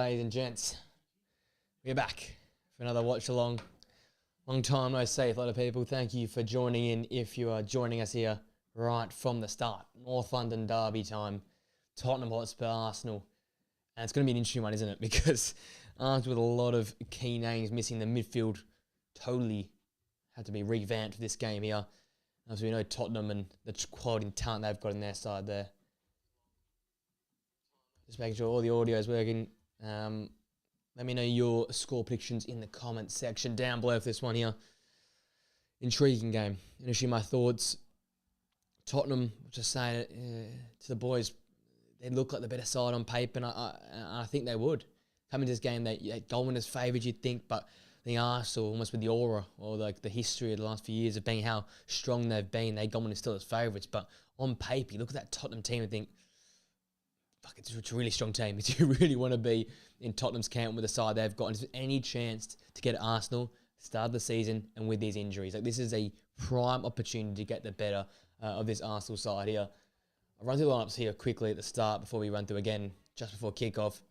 Ladies and gents, we're back for another watch along. Long time no see, a lot of people. Thank you for joining in if you are joining us here right from the start. North London derby time, Tottenham Hotspur, Arsenal. And it's going to be an interesting one, isn't it? Because Arsenal with a lot of key names missing, the midfield totally had to be revamped for this game here. As we know, Tottenham and the quality and talent they've got in their side there. Just making sure all the audio is working. Let me know your score predictions in the comments section down below for this one here. Intriguing game. Initially, my thoughts. Tottenham, just saying it to the boys, they look like the better side on paper, and I think they would. Coming to this game, they Goldman is favoured, you'd think, but the Arsenal, almost with the aura or like the history of the last few years of being how strong they've been, Goldman is still as favourites. But on paper, you look at that Tottenham team and think, fuck, it's a really strong team. If you really want to be in Tottenham's camp with the side they've got, and if there's any chance to get at Arsenal, start of the season, and with these injuries, like this is a prime opportunity to get the better of this Arsenal side here. I'll run through the lineups here quickly at the start before we run through again just before kickoff.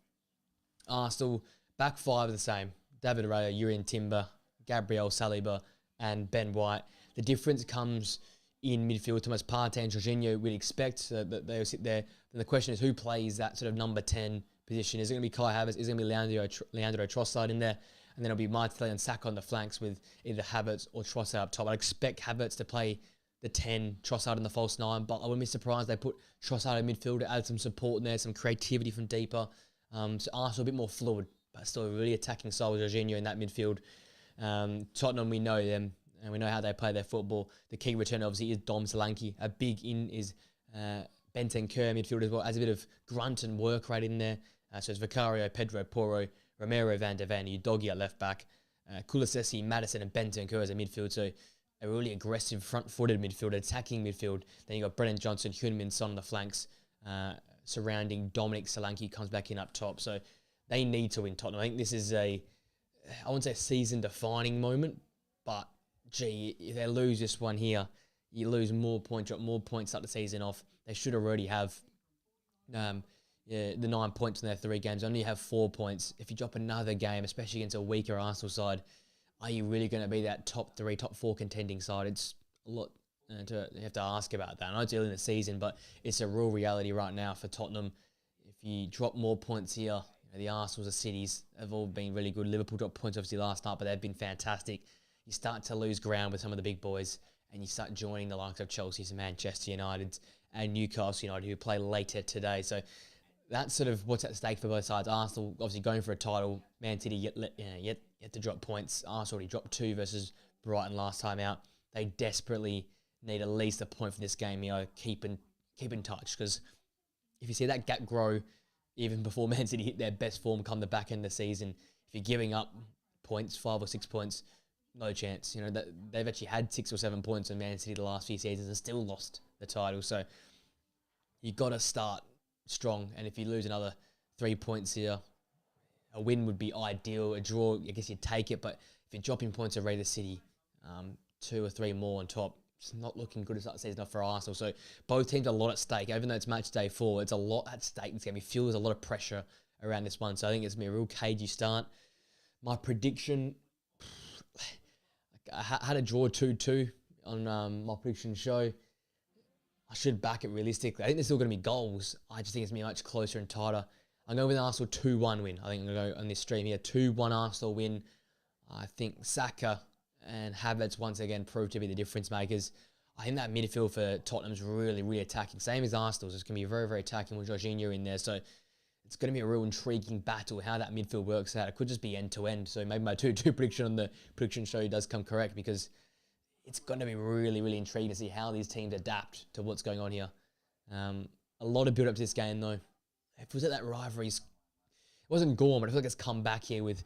Arsenal back five are the same: David Raya, Urian Timber, Gabriel Saliba, and Ben White. The difference comes in midfield. Thomas Partey and Jorginho we'd expect that they'll sit there. Then the question is, who plays that sort of number 10 position? Is it going to be Kai Havertz? Is it going to be Leandro Trossard in there? And then it'll be Martinelli and Saka on the flanks with either Havertz or Trossard up top. I'd expect Havertz to play the 10, Trossard in the false 9, but I wouldn't be surprised they put Trossard in midfield to add some support in there, some creativity from deeper. So Arsenal a bit more fluid, but still a really attacking side with Jorginho in that midfield. Tottenham, we know them, and we know how they play their football. The key return obviously is Dom Solanke. A big in is Bentancur midfield as well, as a bit of grunt and work rate in there. So it's Vicario, Pedro Porro, Romero, Van der Ven, Udogie at left back, Kulusevski, Maddison, and Bentancur as a midfield. So a really aggressive front-footed midfield, attacking midfield. Then you got Brennan Johnson, Heung-min Son on the flanks, surrounding Dominic Solanke comes back in up top. So they need to win Tottenham. I think this is I wouldn't say a season-defining moment, but gee, if they lose this one here, you lose more points, drop more points, start the season off. They should already have the 9 points in their 3 games. Only have 4 points. If you drop another game, especially against a weaker Arsenal side, are you really going to be that top 3, top 4 contending side? It's a lot to have to ask about that. I know it's early in the season, but it's a real reality right now for Tottenham. If you drop more points here, the Arsenals, the Cities have all been really good. Liverpool dropped points obviously last night, but they've been fantastic. You start to lose ground with some of the big boys, and you start joining the likes of Chelsea, Manchester United, and Newcastle United, who play later today. So that's sort of what's at stake for both sides. Arsenal obviously going for a title. Man City yet to drop points. Arsenal already dropped 2 versus Brighton last time out. They desperately need at least a point for this game. Keep in touch, because if you see that gap grow even before Man City hit their best form come the back end of the season, if you're giving up points, 5 or 6 points, no chance. They've actually had 6 or 7 points in Man City the last few seasons and still lost the title. So you got to start strong. And if you lose another 3 points here, a win would be ideal. A draw, I guess you'd take it. But if you're dropping points already to City, 2 or 3 more on top, it's not looking good as that season for Arsenal. So both teams have a lot at stake. Even though it's match day 4, it's a lot at stake. It's going to be fueled. There's a lot of pressure around this one. So I think it's going to be a real cagey start. My prediction, I had a draw 2-2 on my prediction show. I should back it realistically. I think there's still going to be goals. I just think it's going to be much closer and tighter. I'm going with an Arsenal 2-1 win. I think I'm going to go on this stream here. 2-1 Arsenal win. I think Saka and Havertz once again prove to be the difference makers. I think that midfield for Tottenham's really, really attacking. Same as Arsenal's. It's going to be very, very attacking with Jorginho in there. So it's going to be a real intriguing battle how that midfield works out. It could just be end-to-end. So maybe my 2-2 prediction on the prediction show does come correct, because it's going to be really, really intriguing to see how these teams adapt to what's going on here. A lot of build-up to this game, though. If it was at that rivalry, it wasn't gone, but I feel like it's come back here with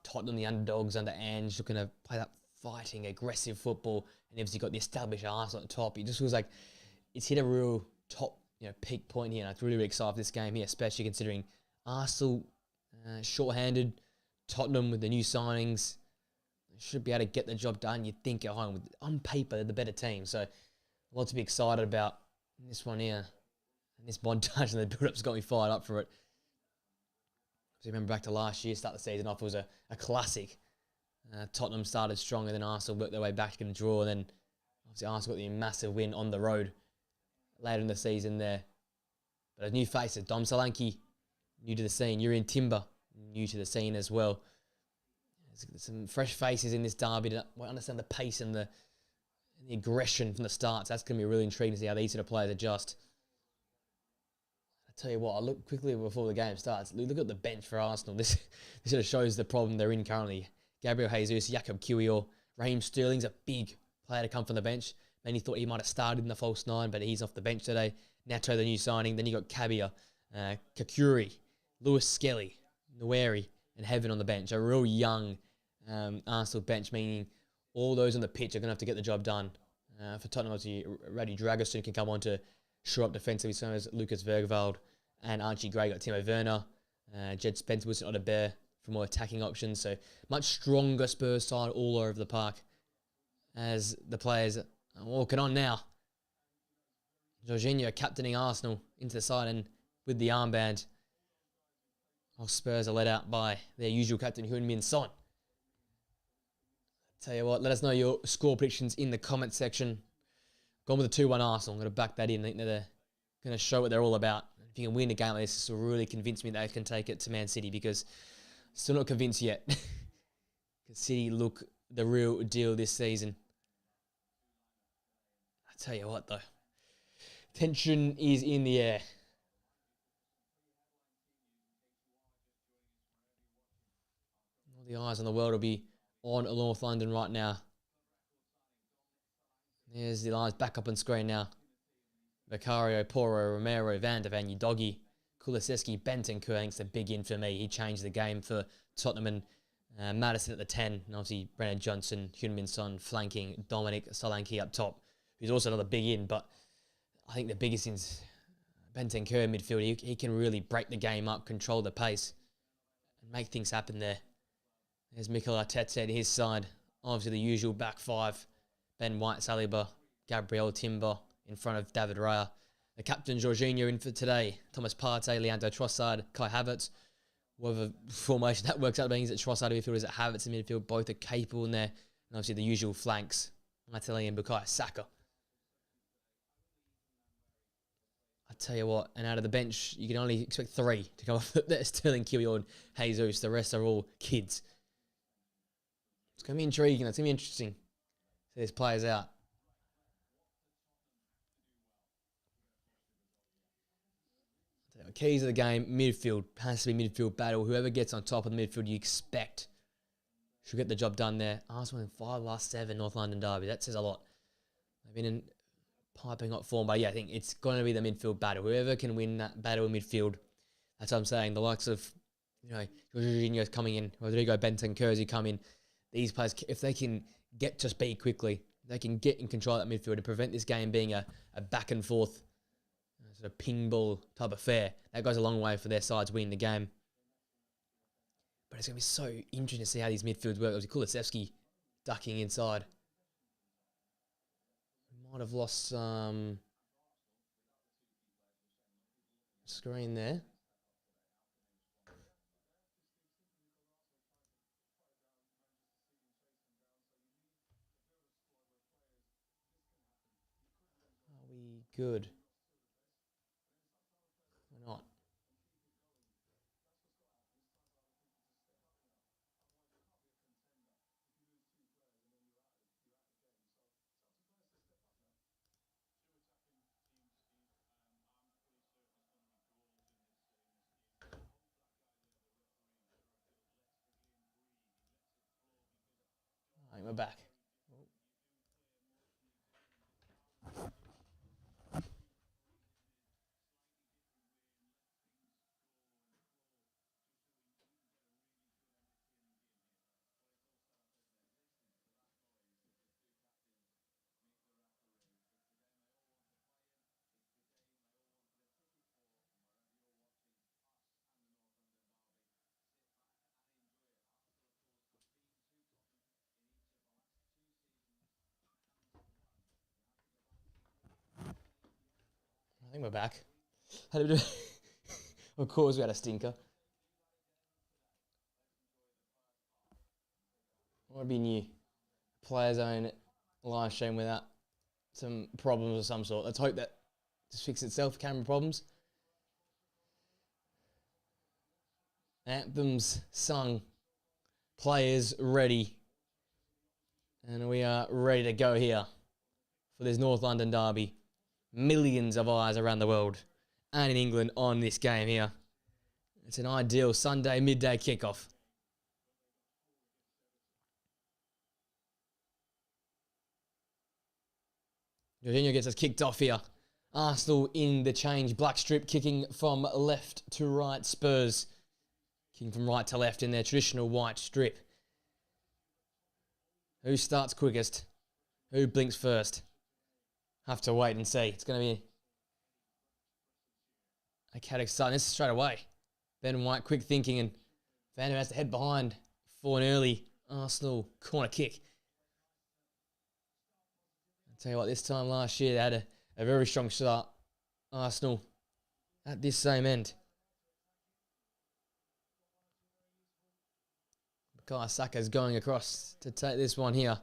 Tottenham, the underdogs under Ange, looking to play that fighting, aggressive football, and obviously got the established Arsenal at the top. It just feels like it's hit a real top, peak point here, and I'm really, really excited for this game here, especially considering Arsenal short-handed, Tottenham with the new signings should be able to get the job done. You'd think at home, on paper, they're the better team. So a lot to be excited about in this one here. And this montage and the build-up's got me fired up for it. remember back to last year, start the season off, it was a classic. Tottenham started stronger than Arsenal, worked their way back to get a draw, and then obviously Arsenal got the massive win on the road later in the season there. But a new faces, Dom Solanke, new to the scene. You're in Timber, new to the scene as well. There's some fresh faces in this derby to understand the pace and the aggression from the start. So that's going to be really intriguing to see how these sort of players adjust. I tell you what, I'll look quickly before the game starts. Look at the bench for Arsenal. This sort of shows the problem they're in currently. Gabriel Jesus, Jakob Kiwior, Raheem Sterling's a big player to come from the bench. Many thought he might have started in the false nine, but he's off the bench today. Nato, the new signing. Then you got Cabia, Kakuri, Lewis Skelly, Nweri, and Heaven on the bench. A real young Arsenal bench, meaning all those on the pitch are going to have to get the job done. For Tottenham, obviously, Radu Dragosin can come on to shore up defensively, so as Lucas Vergeveld and Archie Gray. Got Timo Werner, Jed Spencer was not a bear for more attacking options. So much stronger Spurs side all over the park as the players are walking on now. Jorginho captaining Arsenal into the side, and with the armband, Spurs are led out by their usual captain, Heung-min Son. Tell you what, let us know your score predictions in the comment section. Gone with a 2-1 Arsenal. I'm going to back that in. I think they're going to show what they're all about. If you can win a game like this will really convince me they can take it to Man City, because still not convinced yet. Because City look the real deal this season. I tell you what, though. Tension is in the air. All the eyes on the world will be on North London right now. There's the lines back up on screen now. Vicario, Porro, Romero, Van de Van, Udogie, Kulusevski, Bentancur. I think it's a big in for me. He changed the game for Tottenham, and Maddison at the 10. And obviously, Brennan Johnson, Heung-min Son flanking Dominic Solanke up top, who's also another big in. But I think the biggest is Bentancur in midfield. He can really break the game up, control the pace, and make things happen there. There's Mikel Arteta at his side. Obviously, the usual back five. Ben White, Saliba, Gabriel Timber in front of David Raya. The captain, Jorginho, in for today. Thomas Partey, Leandro Trossard, Kai Havertz. Whatever formation that works out being, is it Trossard in midfield, is it Havertz in midfield? Both are capable in there. And obviously the usual flanks, Martinelli and Bukayo Saka. I tell you what, and out of the bench, you can only expect 3 to come off. There's Sterling, Kiwior, and Jesus. The rest are all kids. It's going to be intriguing. It's going to be interesting. So there's players out. Keys of the game, midfield. Has to be midfield battle. Whoever gets on top of the midfield, you expect should get the job done there. Arsenal in 5 last 7 North London derby. That says a lot. They've been in piping hot form, but yeah, I think it's going to be the midfield battle. Whoever can win that battle in midfield, that's what I'm saying. The likes of, Jorginho's coming in, Rodrigo Bentancur as he come in. These players, if they can get to speed quickly, they can get in control of that midfield to prevent this game being a back and forth sort of ping ball type affair. That goes a long way for their sides winning the game. But it's going to be so interesting to see how these midfields work. Obviously, Kulusevski ducking inside. We might have lost some screen there. Are we good? We're not. I think we're back. I think we're back. How did we do? Of course, we had a stinker. Might be new. Players own live stream without some problems of some sort. Let's hope that just fixes itself. Camera problems. Anthems sung. Players ready. And we are ready to go here for this North London derby. Millions of eyes around the world and in England on this game here. It's an ideal Sunday midday kickoff. Jorginho gets us kicked off here. Arsenal in the change. Black strip kicking from left to right. Spurs kicking from right to left in their traditional white strip. Who starts quickest? Who blinks first? Have to wait and see. It's going to be a chaotic start. This is straight away. Ben White, quick thinking, and Van has to head behind for an early Arsenal corner kick. I'll tell you what, this time last year they had a very strong start. Arsenal at this same end. Bukayo Saka's going across to take this one here.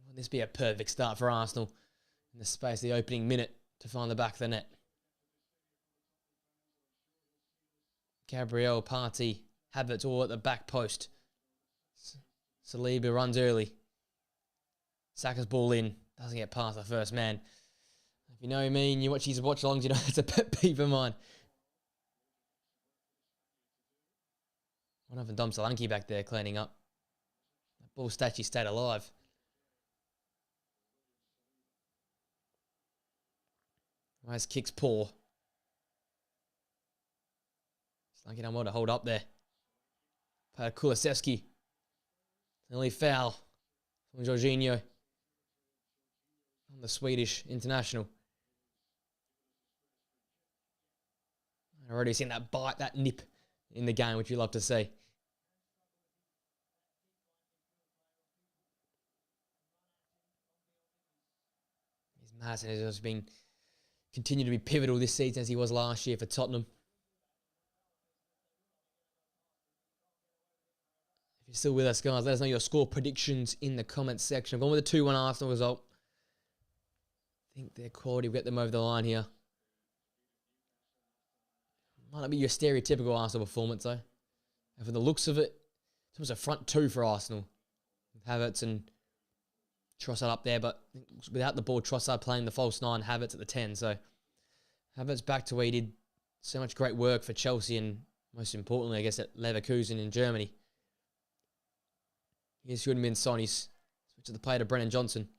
Will this be a perfect start for Arsenal in the space of the opening minute to find the back of the net? Gabriel, Partey, Havertz all at the back post. Saliba runs early. Saka's ball in. Doesn't get past the first man. If you know me and you watch these watch-alongs, you know it's a pet peeve of mine. One of them Dom Solanke back there cleaning up. That ball statue stayed alive. Rice kicks poor. Solanke done well to hold up there. Kulusevski. Nearly foul from Jorginho on the Swedish international. I've already seen that bite, that nip in the game, which you love to see. Madison has also been continued to be pivotal this season as he was last year for Tottenham. If you're still with us, guys, let us know your score predictions in the comments section. I've gone with a 2-1 Arsenal result. I think their quality will get them over the line here. Might not be your stereotypical Arsenal performance, though. And from the looks of it, it's almost a front two for Arsenal. With Havertz and Trossard up there, but without the ball, Trossard playing the false 9, Havertz at the 10. So Havertz back to where he did so much great work for Chelsea and most importantly, I guess, at Leverkusen in Germany. Here's Heung-min Son. He's switched the play to Brennan Johnson.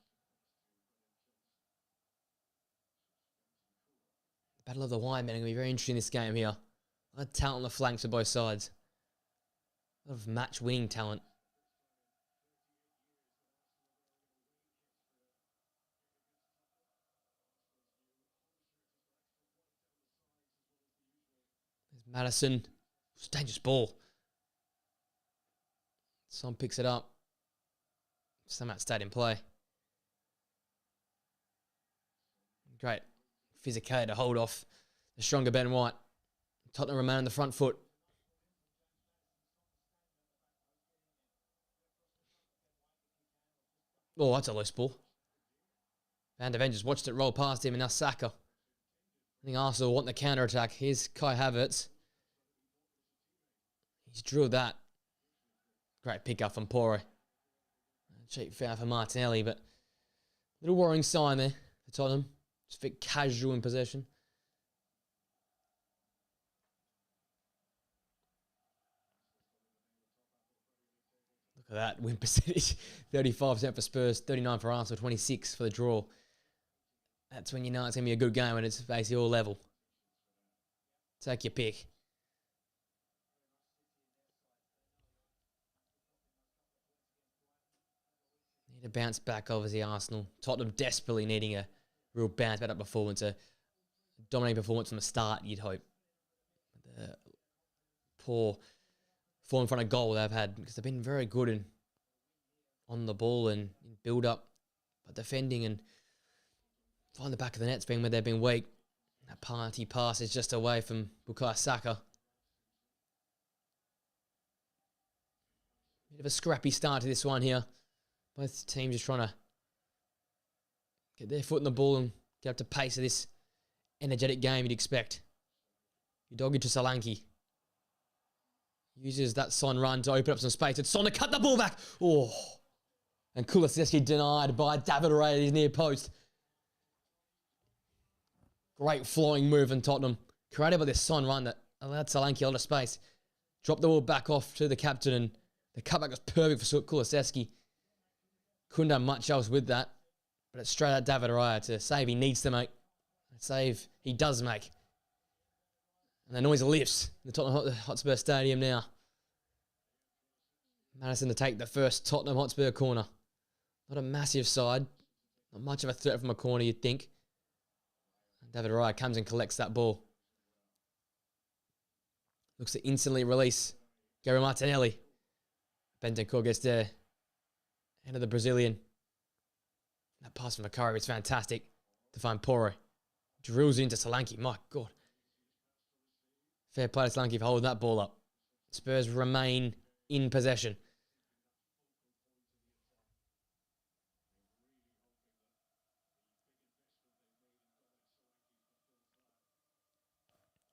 Battle of the Wide Men are going to be very interesting in this game here. A lot of talent on the flanks of both sides. A lot of match-winning talent. There's Madison. It's a dangerous ball. Son picks it up. Somehow stayed in play. Great physicality to hold off the stronger Ben White. Tottenham remain on the front foot. Oh, that's a loose ball. Van de Ven just watched it roll past him, and now Saka. I think Arsenal want the counter-attack. Here's Kai Havertz. He's drilled that. Great pick-up from Poro. Cheap foul for Martinelli, but little worrying sign there for Tottenham. Just a bit casual in possession. Look at that win percentage. 35% for Spurs, 39% for Arsenal, 26% for the draw. That's when you know it's going to be a good game when it's basically all level. Take your pick. Need to bounce back, obviously, Arsenal. Tottenham desperately needing a real bounce back performance, a dominating performance from the start, you'd hope. The poor fall in front of goal they've had, because they've been very good in on the ball and in build-up, but defending and find the back of the net's been where they've been weak. That party pass is just away from Bukayo Saka. Bit of a scrappy start to this one here. Both teams just trying to get their foot in the ball and get up to pace of this energetic game you'd expect. Udogi to Solanke. Uses that Son run to open up some space. It's Son to cut the ball back. Oh. And Kulusevski denied by David Raya at his near post. Great flowing move in Tottenham. Created by this Son run that allowed Solanke a lot of space. Dropped the ball back off to the captain, and the cutback was perfect for Kulusevski. Couldn't have much else with that. But it's straight at David Raya to save he needs to make. A save he does make. And the noise lifts in the Tottenham Hotspur Stadium now. Maddison to take the first Tottenham Hotspur corner. Not a massive side. Not much of a threat from a corner, you'd think. And David Raya comes and collects that ball. Looks to instantly release Gary Martinelli. Bentancur gets there. End of the Brazilian. That pass from Macari is fantastic to find Porro. Drills into Solanke. My God. Fair play to Solanke for holding that ball up. Spurs remain in possession.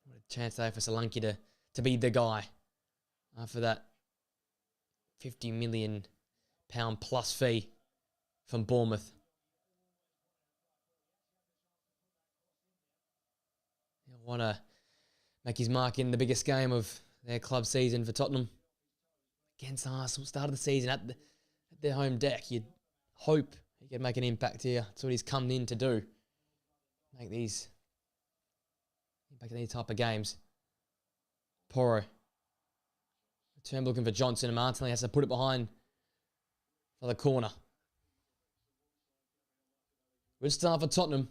What a chance there for Solanke to be the guy after that £50 million plus fee from Bournemouth. He'll want to make his mark in the biggest game of their club season for Tottenham. Against Arsenal, start of the season at their home deck. You'd hope he could make an impact here. That's what he's come in to do. Make these impact in these type of games. Porro. Return looking for Johnson, and Martinelli has to put it behind for the corner. Good start for Tottenham.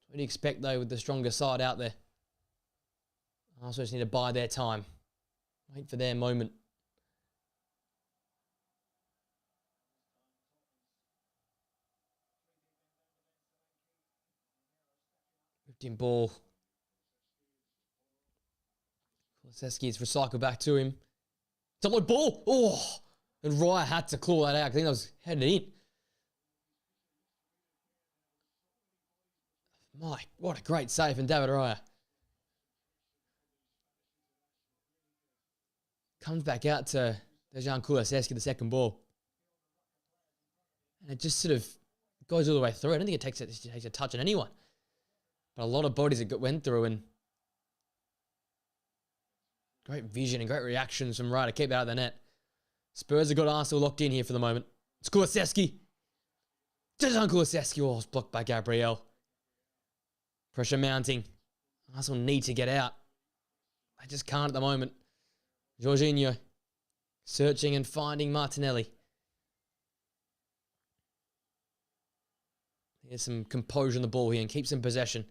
What do you expect, though, with the stronger side out there? Also just need to buy their time. Wait for their moment. Whipped in ball. Kulusevski is recycled back to him. It's a low ball. Oh! And Raya had to claw that out. I think that was headed in. My, what a great save from David Raya. Comes back out to Dejan Kulusevski, the second ball. And it just sort of goes all the way through. I don't think it takes a touch on anyone. But a lot of bodies it went through, and great vision and great reactions from Raya to keep it out of the net. Spurs have got Arsenal locked in here for the moment. It's Kulusevski. Dejan Kulusevski. Oh, it's blocked by Gabriel. Pressure mounting. Arsenal need to get out. They just can't at the moment. Jorginho searching and finding Martinelli. There's some composure on the ball here and keeps in possession.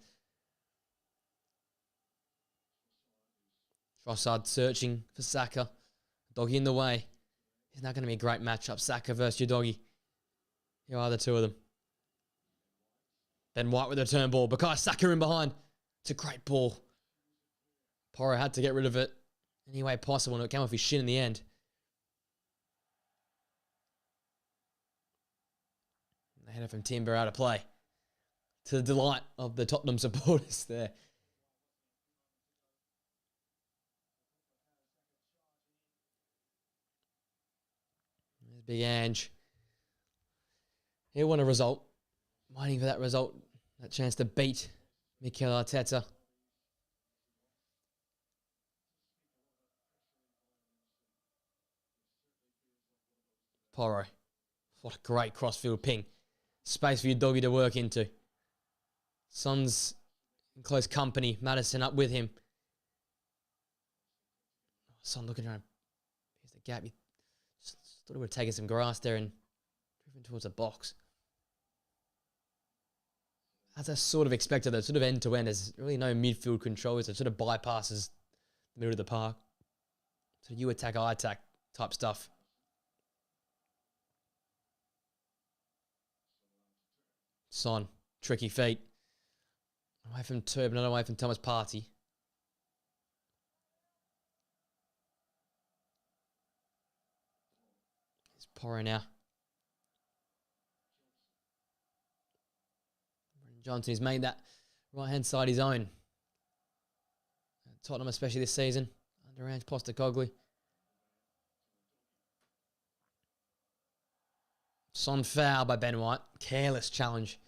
Trossard searching for Saka. Doggy in the way. It's not going to be a great matchup. Saka versus Udogi. Here are the two of them. Ben White with the return ball. Bukayo Saka in behind. It's a great ball. Porro had to get rid of it any way possible, and it came off his shin in the end. The header from Timber out of play. To the delight of the Tottenham supporters there. There's Big Ange. He'll want a result. Waiting for that result. That chance to beat Mikel Arteta. Porro. What a great crossfield ping. Space for your doggy to work into. Son's in close company. Maddison up with him. Son looking around. Here's the gap. Just thought it would have taken some grass there and driven towards the box. As I sort of expected, though, sort of end to end. There's really no midfield control. It sort of bypasses the middle of the park. So you attack, I attack type stuff. Son, tricky feet. Away from two, but not away from Thomas Partey. It's pouring now. Johnson has made that right-hand side his own. Tottenham, especially this season, under Ange Postecoglou. Son foul by Ben White. Careless challenge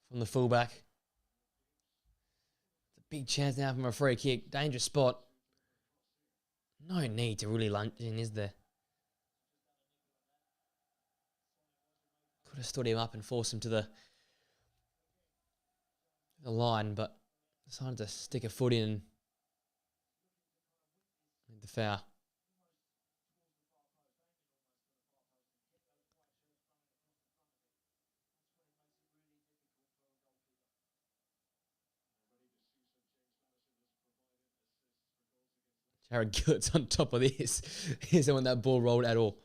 from the fullback. It's a big chance now from a free kick. Dangerous spot. No need to really lunge in, is there? Could have stood him up and forced him to the line, but decided to stick a foot in and made the foul. Jared Gillett's on top of this. He doesn't want that ball rolled at all.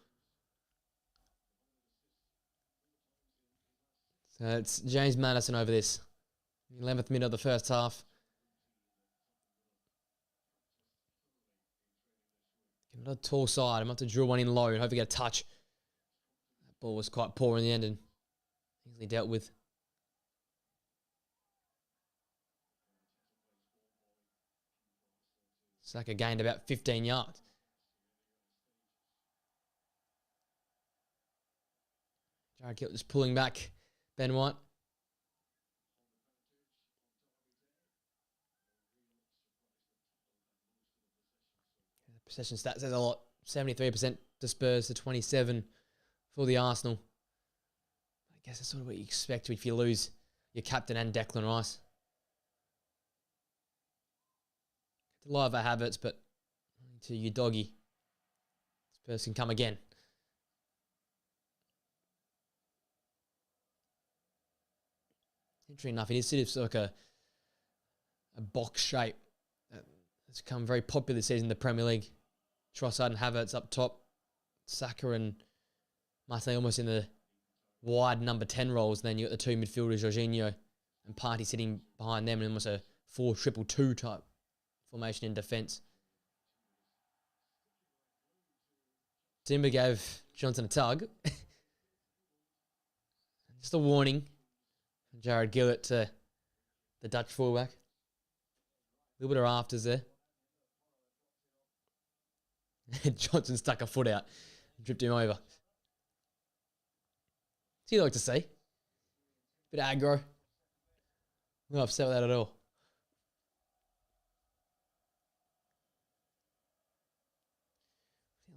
So it's James Maddison over this. 11th minute of the first half. Not a tall side. I'm going to have to drill one in low and hope to get a touch. That ball was quite poor in the end and easily dealt with. Saka gained about 15 yards. Jared Gillett just pulling back Ben White. The possession stat says a lot. 73% to Spurs to 27 for the Arsenal. I guess that's sort of what you expect if you lose your captain and Declan Rice. To live at Havertz, but to your doggy. Spurs can come again. Interesting enough, it is sort of like a box shape. It's become very popular this season in the Premier League. Trossard and Havertz up top. Saka and Martinelli almost in the wide number 10 roles. Then you got the two midfielders, Jorginho and Partey sitting behind them in almost a 4-2-2 type formation in defence. Timber gave Johnson a tug. Just a warning from Jared Gillett to the Dutch fullback. A little bit of afters there. Johnson stuck a foot out and tripped him over. So you like to see. Bit of aggro. Not upset with that at all.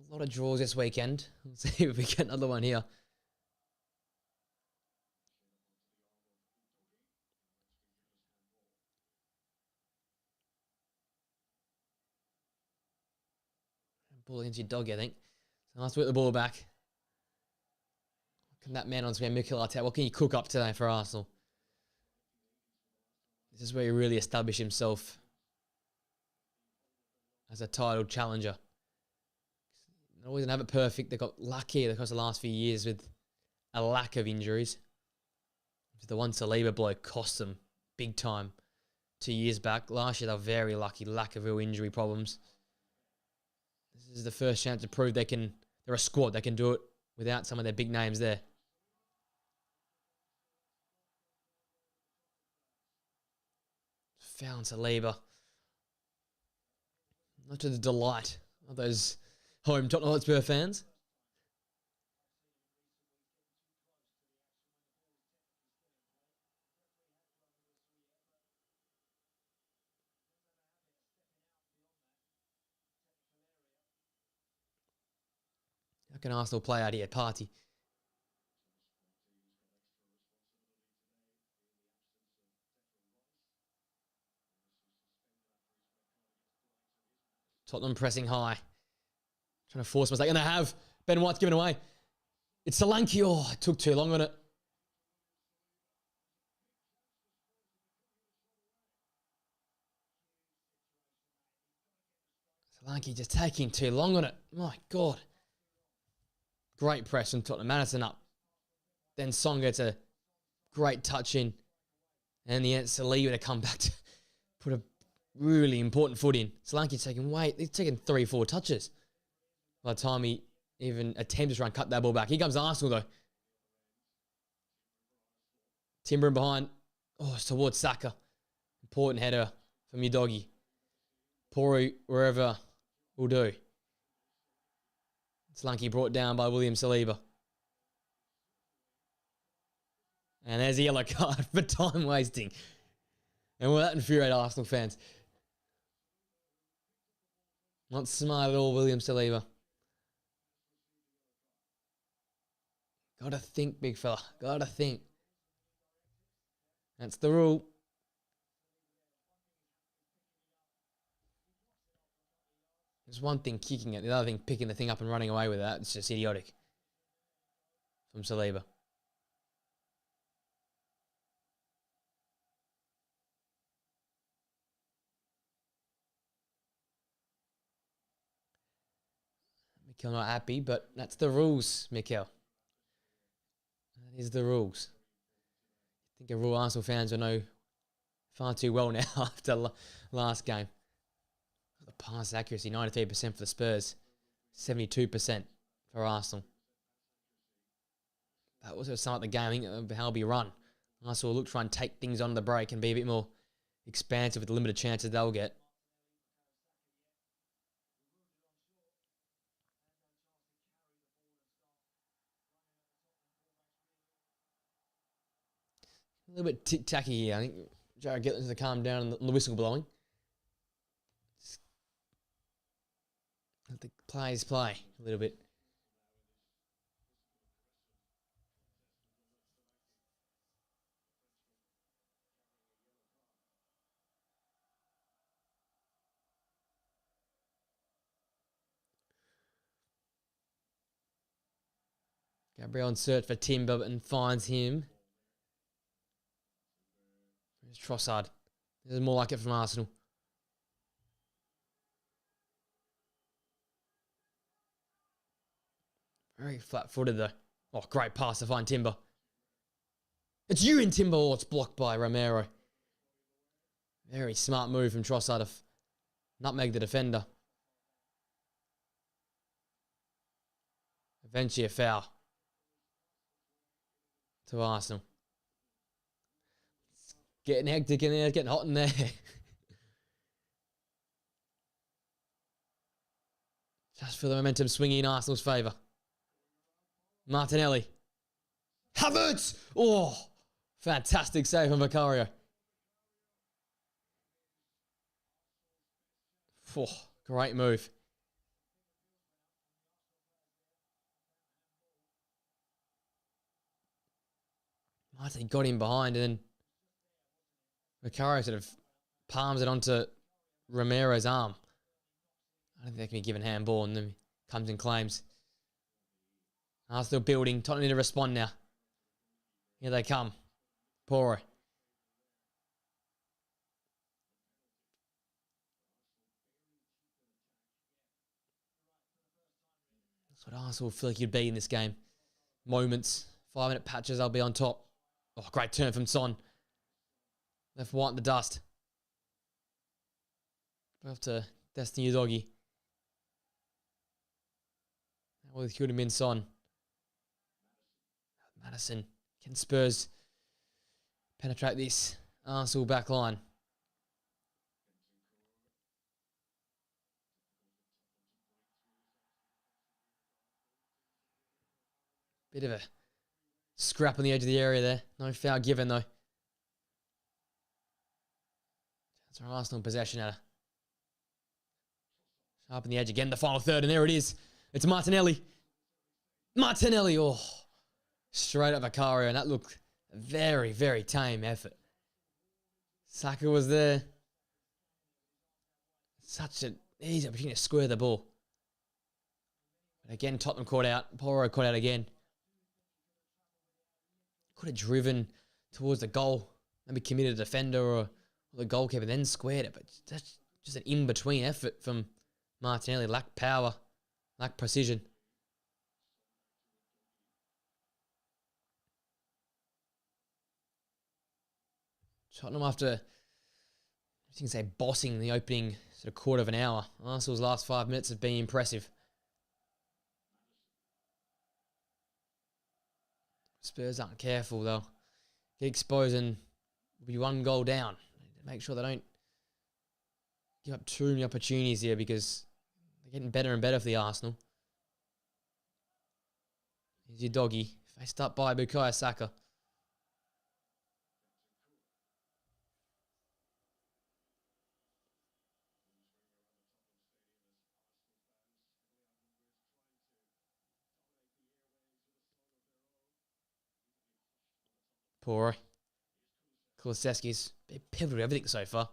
A lot of draws this weekend. Let's see if we get another one here. Ball against your doggy, I think. So nice to whip the ball back. What can that man on screen, Mikel Arteta, what can you cook up today for Arsenal? This is where he really established himself as a title challenger. They're always going to have it perfect. They got lucky across the last few years with a lack of injuries. The one Saliba bloke cost them big time 2 years back. Last year they were very lucky, lack of real injury problems. This is the first chance to prove they're a squad that can do it without some of their big names there. Found Saliba. Not to the delight of those home Tottenham Hotspur fans. How can Arsenal play out here? Partey. Tottenham pressing high. Trying to force mistake. And they have. Ben White's given away. It's Solanke. Oh, it took too long on it. Solanke just taking too long on it. My God. Great press from Tottenham. Maddison up. Then Song gets a great touch in. And the Saliba to come back to put a really important foot in. Solanke's he's taking 3-4 touches by the time he even attempts to try and cut that ball back. Here comes Arsenal though. Timber in behind. Oh, it's towards Saka. Important header from your doggy. Pori, wherever, will do. Solanke brought down by William Saliba. And there's a yellow card for time wasting. And will that infuriate Arsenal fans? Not smart at all, William Saliba. Gotta think, big fella. Gotta think. That's the rule. There's one thing kicking it, the other thing picking the thing up and running away with that. It's just idiotic from Saliba. Mikel not happy, but that's the rules, Mikel. That is the rules. I think every Arsenal fans will know far too well now after last game. The pass accuracy, 93% for the Spurs, 72% for Arsenal. That was some of the game. I think how we run. Arsenal will look to try and take things on the break and be a bit more expansive with the limited chances they'll get. A little bit tick-tacky here. I think Jared Gatlin's to calm down and the whistle blowing. Let the players play a little bit. Gabriel in search for Timber and finds him. There's Trossard. There's more like it from Arsenal. Very flat-footed though. Oh, great pass to find Timber. It's you in Timber. Oh, it's blocked by Romero. Very smart move from Trossard to nutmeg the defender. Eventually a foul to Arsenal. It's getting hectic in there. It's getting hot in there. Just for the momentum swinging in Arsenal's favour. Martinelli. Havertz! Oh, fantastic save from Vicario. Oh, great move. Martin got him behind and then Vicario sort of palms it onto Romero's arm. I don't think they can be given handball and then comes and claims. Arsenal building. Tottenham need to respond now. Here they come. Poro. That's what Arsenal feel like you'd be in this game. Moments. 5-minute patches, they'll be on top. Oh, great turn from Son. Left white in the dust. Off to Destiny Doggy. With Hudam Son. Madison. Can Spurs penetrate this Arsenal back line? Bit of a scrap on the edge of the area there. No foul given though. That's our Arsenal possession at sharp on the edge again. The final third, and there it is. It's Martinelli. Martinelli, oh. Straight up Vicario, and that looked a very, very tame effort. Saka was there. Such an easy opportunity to square the ball. But again, Tottenham caught out. Poro caught out again. Could have driven towards the goal. Maybe committed a defender or the goalkeeper, then squared it. But that's just an in-between effort from Martinelli. Lacked power, lacked precision. Tottenham, after, you can say, bossing the opening sort of quarter of an hour, Arsenal's last 5 minutes have been impressive. Spurs aren't careful, they'll get exposed and will be 1 goal down. Make sure they don't give up too many opportunities here, because they're getting better and better for the Arsenal. Here's your doggy, faced up by Bukayo Saka. Poor Kulusevski's pivotal everything so far.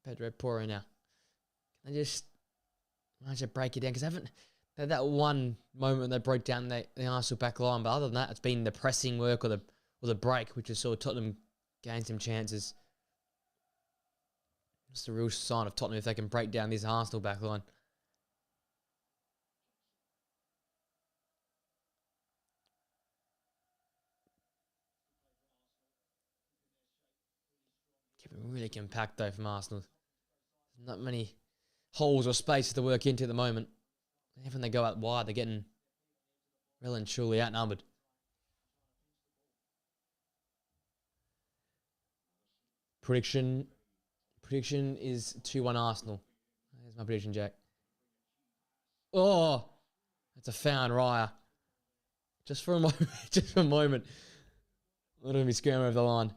Pedro Porro now. Can they just manage to break it down? Because they haven't had that one moment they broke down the Arsenal back line, but other than that, it's been the pressing work or the break, which has saw Tottenham gain some chances. It's a real sign of Tottenham if they can break down this Arsenal back line. Keeping really compact though from Arsenal. There's not many holes or spaces to work into at the moment. Even when they go out wide, they're getting well and truly outnumbered. Prediction is 2-1 Arsenal. There's my prediction, Jack. Oh, that's a foul, Raya. Just for a moment. Just for a moment. I'm going to be scrambling over the line.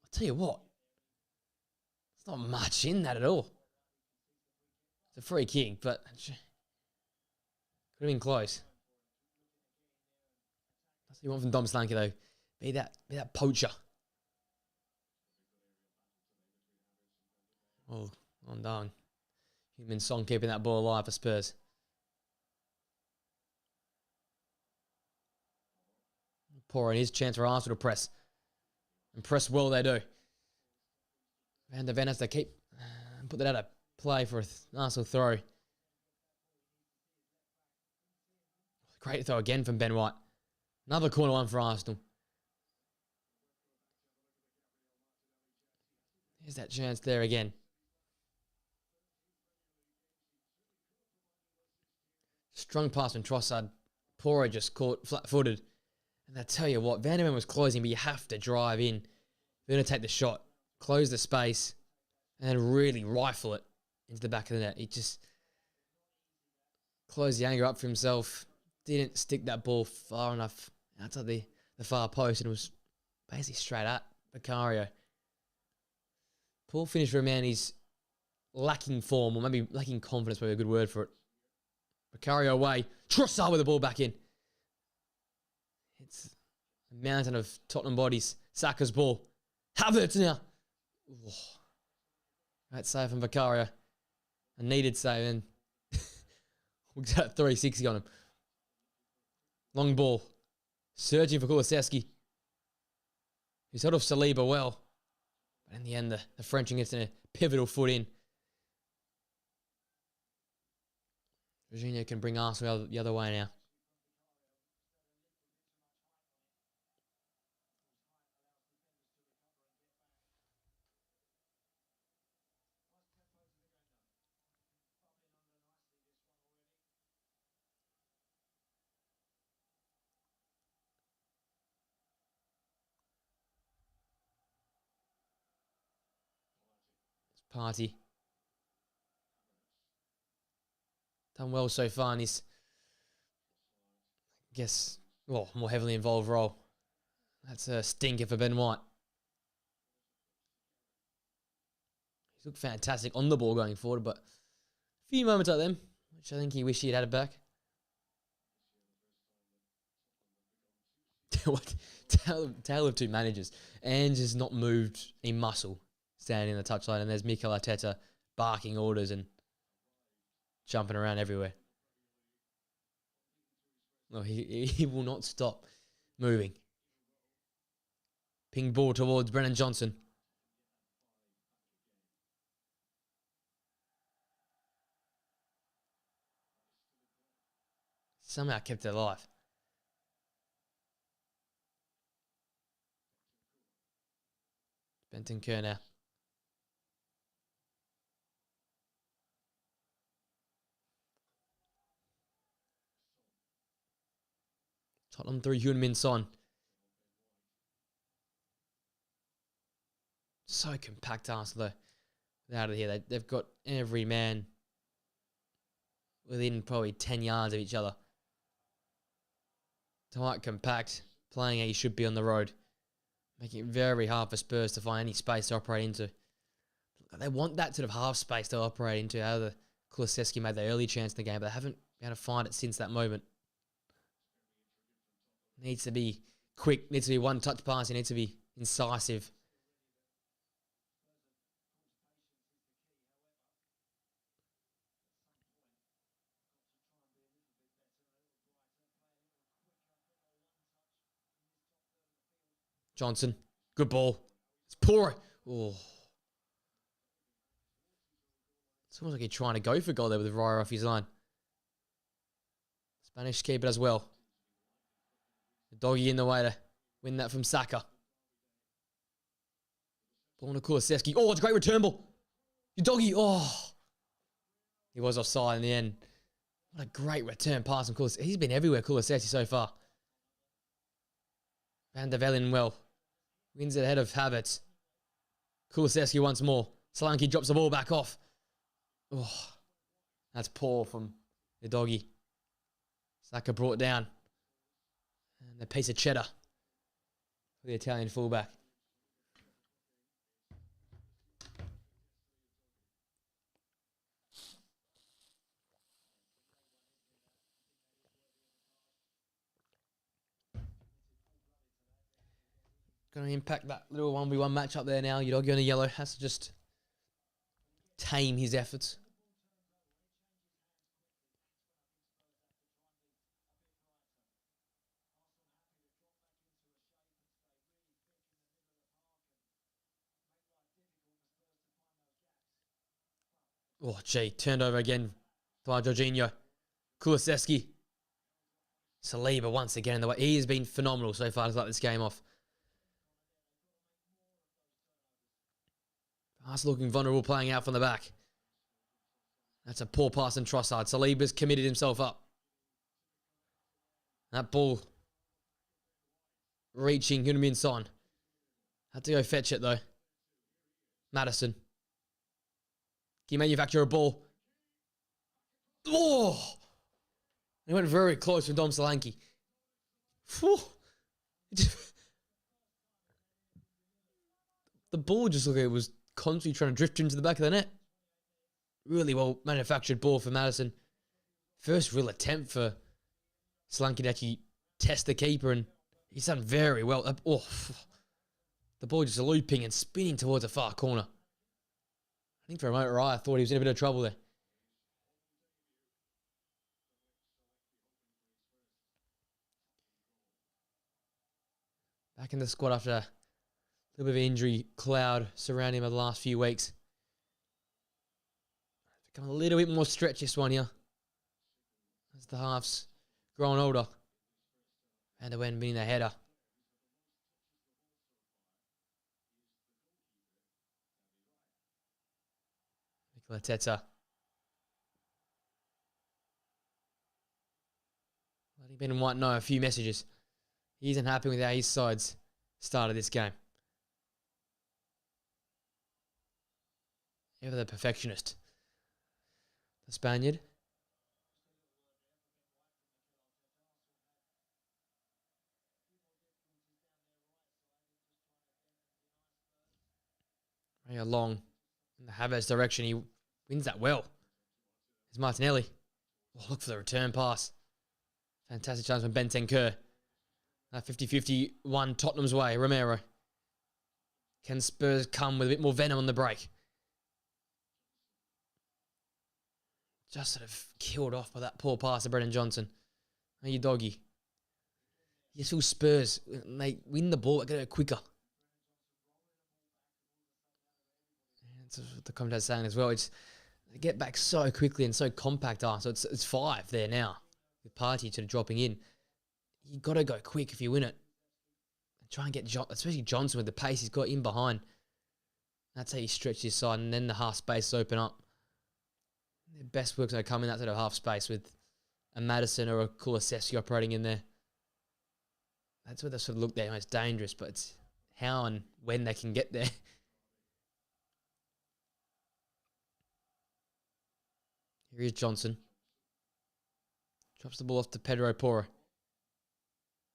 I'll tell you what. There's not much in that at all. It's a free kick, but could have been close. That's what you want from Dom Slanky, though. Be that poacher. Oh, I'm done. Human Song keeping that ball alive for Spurs. Pouring his chance for Arsenal to press. And press well they do. Van der Ven has to keep put that out of play for an Arsenal throw. Great throw again from Ben White. Another corner one for Arsenal. Here's that chance there again. Strong pass from Trossard. Porro just caught flat-footed. And I tell you what, Van der Ven was closing, but you have to drive in. You're going to take the shot, close the space, and then really rifle it into the back of the net. He just closed the anger up for himself. Didn't stick that ball far enough outside the far post, and it was basically straight at Vicario. Poor finish for a man. He's lacking form, or maybe lacking confidence, probably a good word for it. Vicario away. Trossard with the ball back in. It's a mountain of Tottenham bodies. Saka's ball. Havertz now. Oh. Right save from Vicario. A needed save, and we got 360 on him. Long ball. Searching for Kulusevski. He's held off Saliba well. But in the end, the Frenchman gets in a pivotal foot in. Jorginho can bring Arsenal the other way now. Party. Done well so far in his, I guess, well, more heavily involved role. That's a stinker for Ben White. He's looked fantastic on the ball going forward, but a few moments like them, which I think he wished he had it back. What? Tale of two managers. Ange has not moved a muscle standing in the touchline, and there's Mikel Arteta barking orders and jumping around everywhere. No, he will not stop moving. Ping ball towards Brennan Johnson. Somehow kept it alive. Bentancur now. Tottenham through Heung-min Son. So compact, Arsenal, though. Out of here. They've got every man within probably 10 yards of each other. Tight, compact, playing how you should be on the road. Making it very hard for Spurs to find any space to operate into. They want that sort of half space to operate into. How the Kulusevski made the early chance in the game, but they haven't been able to find it since that moment. Needs to be quick, needs to be one touch pass, it needs to be incisive. Johnson, good ball. It's poor. Oh. It's almost like he's trying to go for goal there with Raya off his line. Spanish keep it as well. The doggy in the way to win that from Saka. Ball to Kulusevski. Oh, it's a great return ball. Your doggy. Oh. He was offside in the end. What a great return pass from Kulusevski. He's been everywhere, Kulusevski, so far. Van der Velen well. Wins it ahead of Havertz. Kulusevski once more. Solanke drops the ball back off. Oh, that's poor from the doggy. Saka brought down. And a piece of cheddar for the Italian fullback. Going to impact that little 1v1 match up there now. Udogie on a yellow has to just tame his efforts. Oh, gee. Turned over again by Jorginho. Kulusevski. Saliba once again in the way. He has been phenomenal so far to start this game off. Us looking vulnerable, playing out from the back. That's a poor pass from Trossard. Saliba's committed himself up. That ball reaching Heung-min Son. Had to go fetch it though. Maddison. Can you manufacture a ball? Oh! He went very close from Dom Solanke. The ball just looked like it was constantly trying to drift into the back of the net. Really well manufactured ball for Maddison. First real attempt for Solanke to actually test the keeper, and he's done very well. Oh, the ball just looping and spinning towards the far corner. I think for a moment, I thought he was in a bit of trouble there. Back in the squad after a little bit of injury cloud surrounding him over the last few weeks. Become a little bit more stretched this one here. As the half's growing older. And the wind being the header. Mikel Arteta. Letting Ben White know a few messages. He isn't happy with how his side's started this game. Ever the perfectionist. The Spaniard. Very long in the Havertz direction. He wins that well. It's Martinelli. Oh, look for the return pass. Fantastic chance from Bentancur. 50-50 Tottenham's way. Romero. Can Spurs come with a bit more venom on the break? Just sort of killed off by that poor pass to Brennan Johnson. Hey, you doggy. You feel Spurs, they win the ball, they get it quicker. That's what the commentator's saying as well. They get back so quickly and so compact. So it's 5 there now. with Partey sort of dropping in. You got to go quick if you win it. And try and get especially Johnson with the pace he's got in behind. That's how you stretch this side, and then the half space open up. Their best work's going to come in that sort of half space with a Madison or a Kulusevski operating in there. That's where they sort of look their most dangerous, but it's how and when they can get there. Here is Johnson. Drops the ball off to Pedro Porro.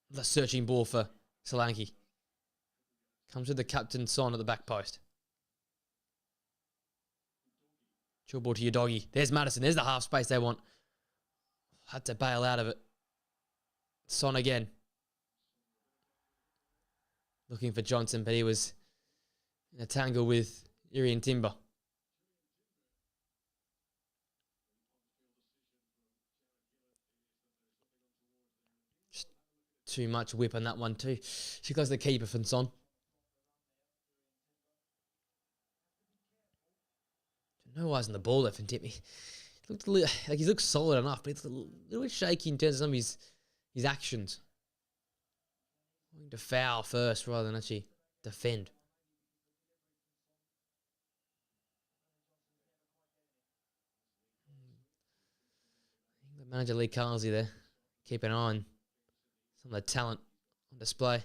The searching ball for Solanke. Comes with the captain Son at the back post. Short ball to your doggy. There's Madison. There's the half space they want. Had to bail out of it. Son again. Looking for Johnson, but he was in a tangle with Irian Timber. Just too much whip on that one too. She goes to the keeper from Son. No eyes on the ball there for Tippy. He looked like he looks solid enough, but it's a little bit shaky in terms of some of his actions. Going to foul first rather than actually defend. The manager Lee Carlsey there. Keep an eye on some of the talent on display.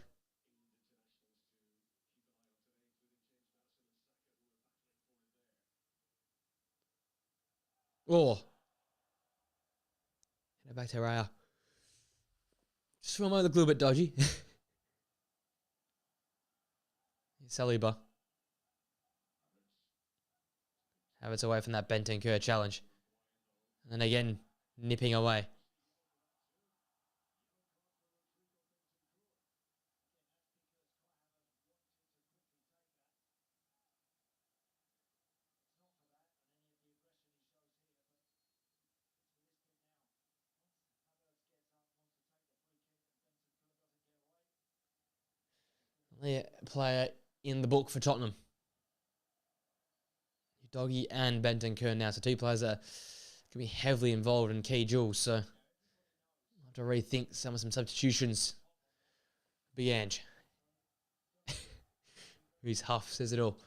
Oh. Head back to Raya. Just for a moment, look a little bit dodgy. Saliba. Havertz away from that Bentancur challenge. And again, nipping away. Player in the book for Tottenham. Doggy and Bentancur now. So two players that can be heavily involved in key duels. So I'll have to rethink some substitutions. Big Ange. His huff says it all.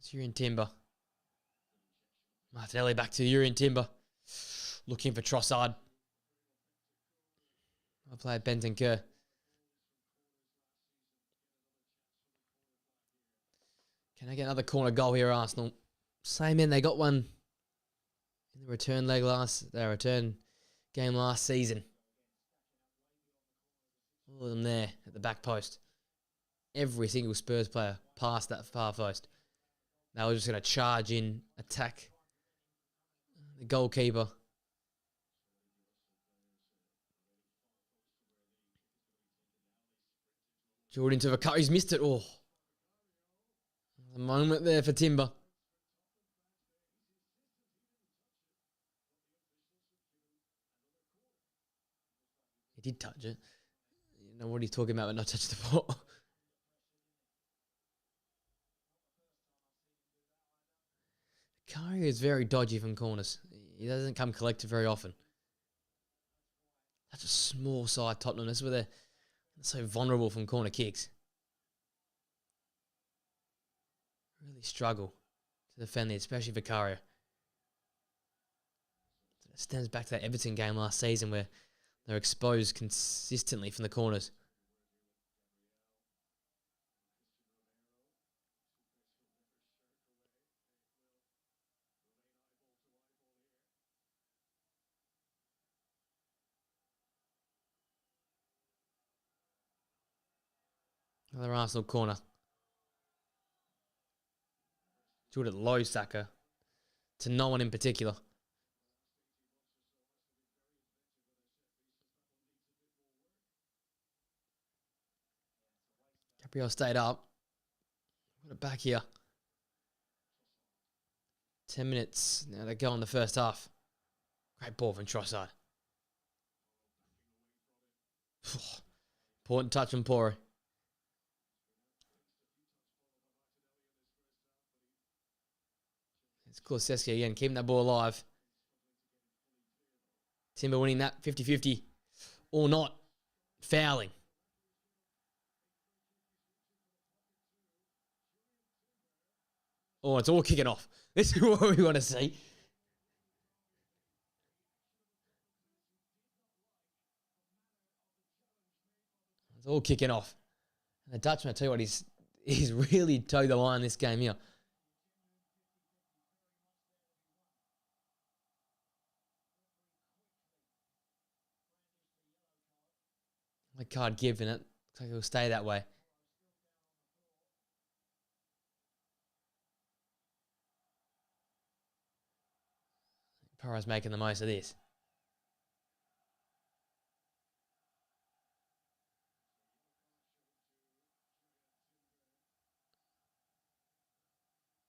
It's Urian Timber. Martinelli back to Urian Timber. Looking for Trossard. I'll play Bentancur. Can I get another corner goal here, Arsenal? Same in, they got one in the return game last season. All of them there at the back post. Every single Spurs player past that far post. They were just going to charge in, attack the goalkeeper. Jordan to the cut. He's missed it. Oh. A moment there for Timber. He did touch it. You know what he's talking about, but not touch the ball. Kari is very dodgy from corners. He doesn't come collected very often. That's a small side Tottenham. That's where they're so vulnerable from corner kicks. Really struggle to defend it, especially Vicario. It stems back to that Everton game last season where they're exposed consistently from the corners. Another Arsenal corner. Do it low, Saka. To no one in particular. Gabriel stayed up. Put it back here. 10 minutes now to go in the first half. Great ball from Trossard. Important touch from Poro. It's Kulusevski again, keeping that ball alive. Timber winning that 50-50 or not. Fouling. Oh, it's all kicking off. This is what we want to see. It's all kicking off. And the Dutchman, I tell you what, he's really towed the line this game here. The card given it. Looks like it'll stay that way. Poro's making the most of this.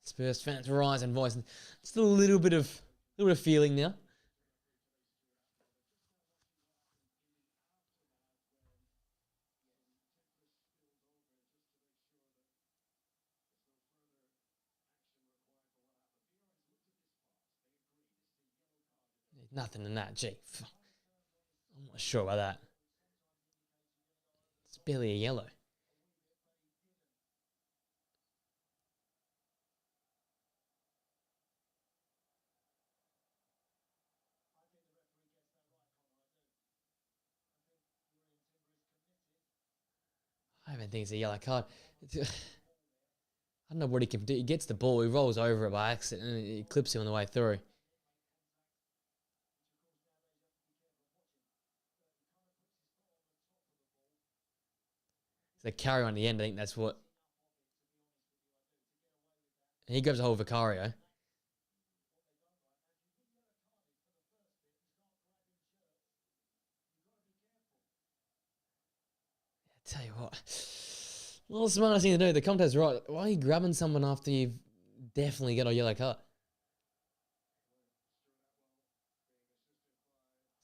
Spurs fans rise and voice. Just a little bit of feeling now. Nothing in that. Gee, I'm not sure about that. It's barely a yellow. I even think it's a yellow card. I don't know what he can do. He gets the ball, he rolls over it by accident, and he clips him on the way through. It's a carry on the end. I think that's what. And he grabs a hold of Vicario. I tell you what. Well, the smartest thing to do. The commentator's right. Why are you grabbing someone after you've definitely got a yellow card?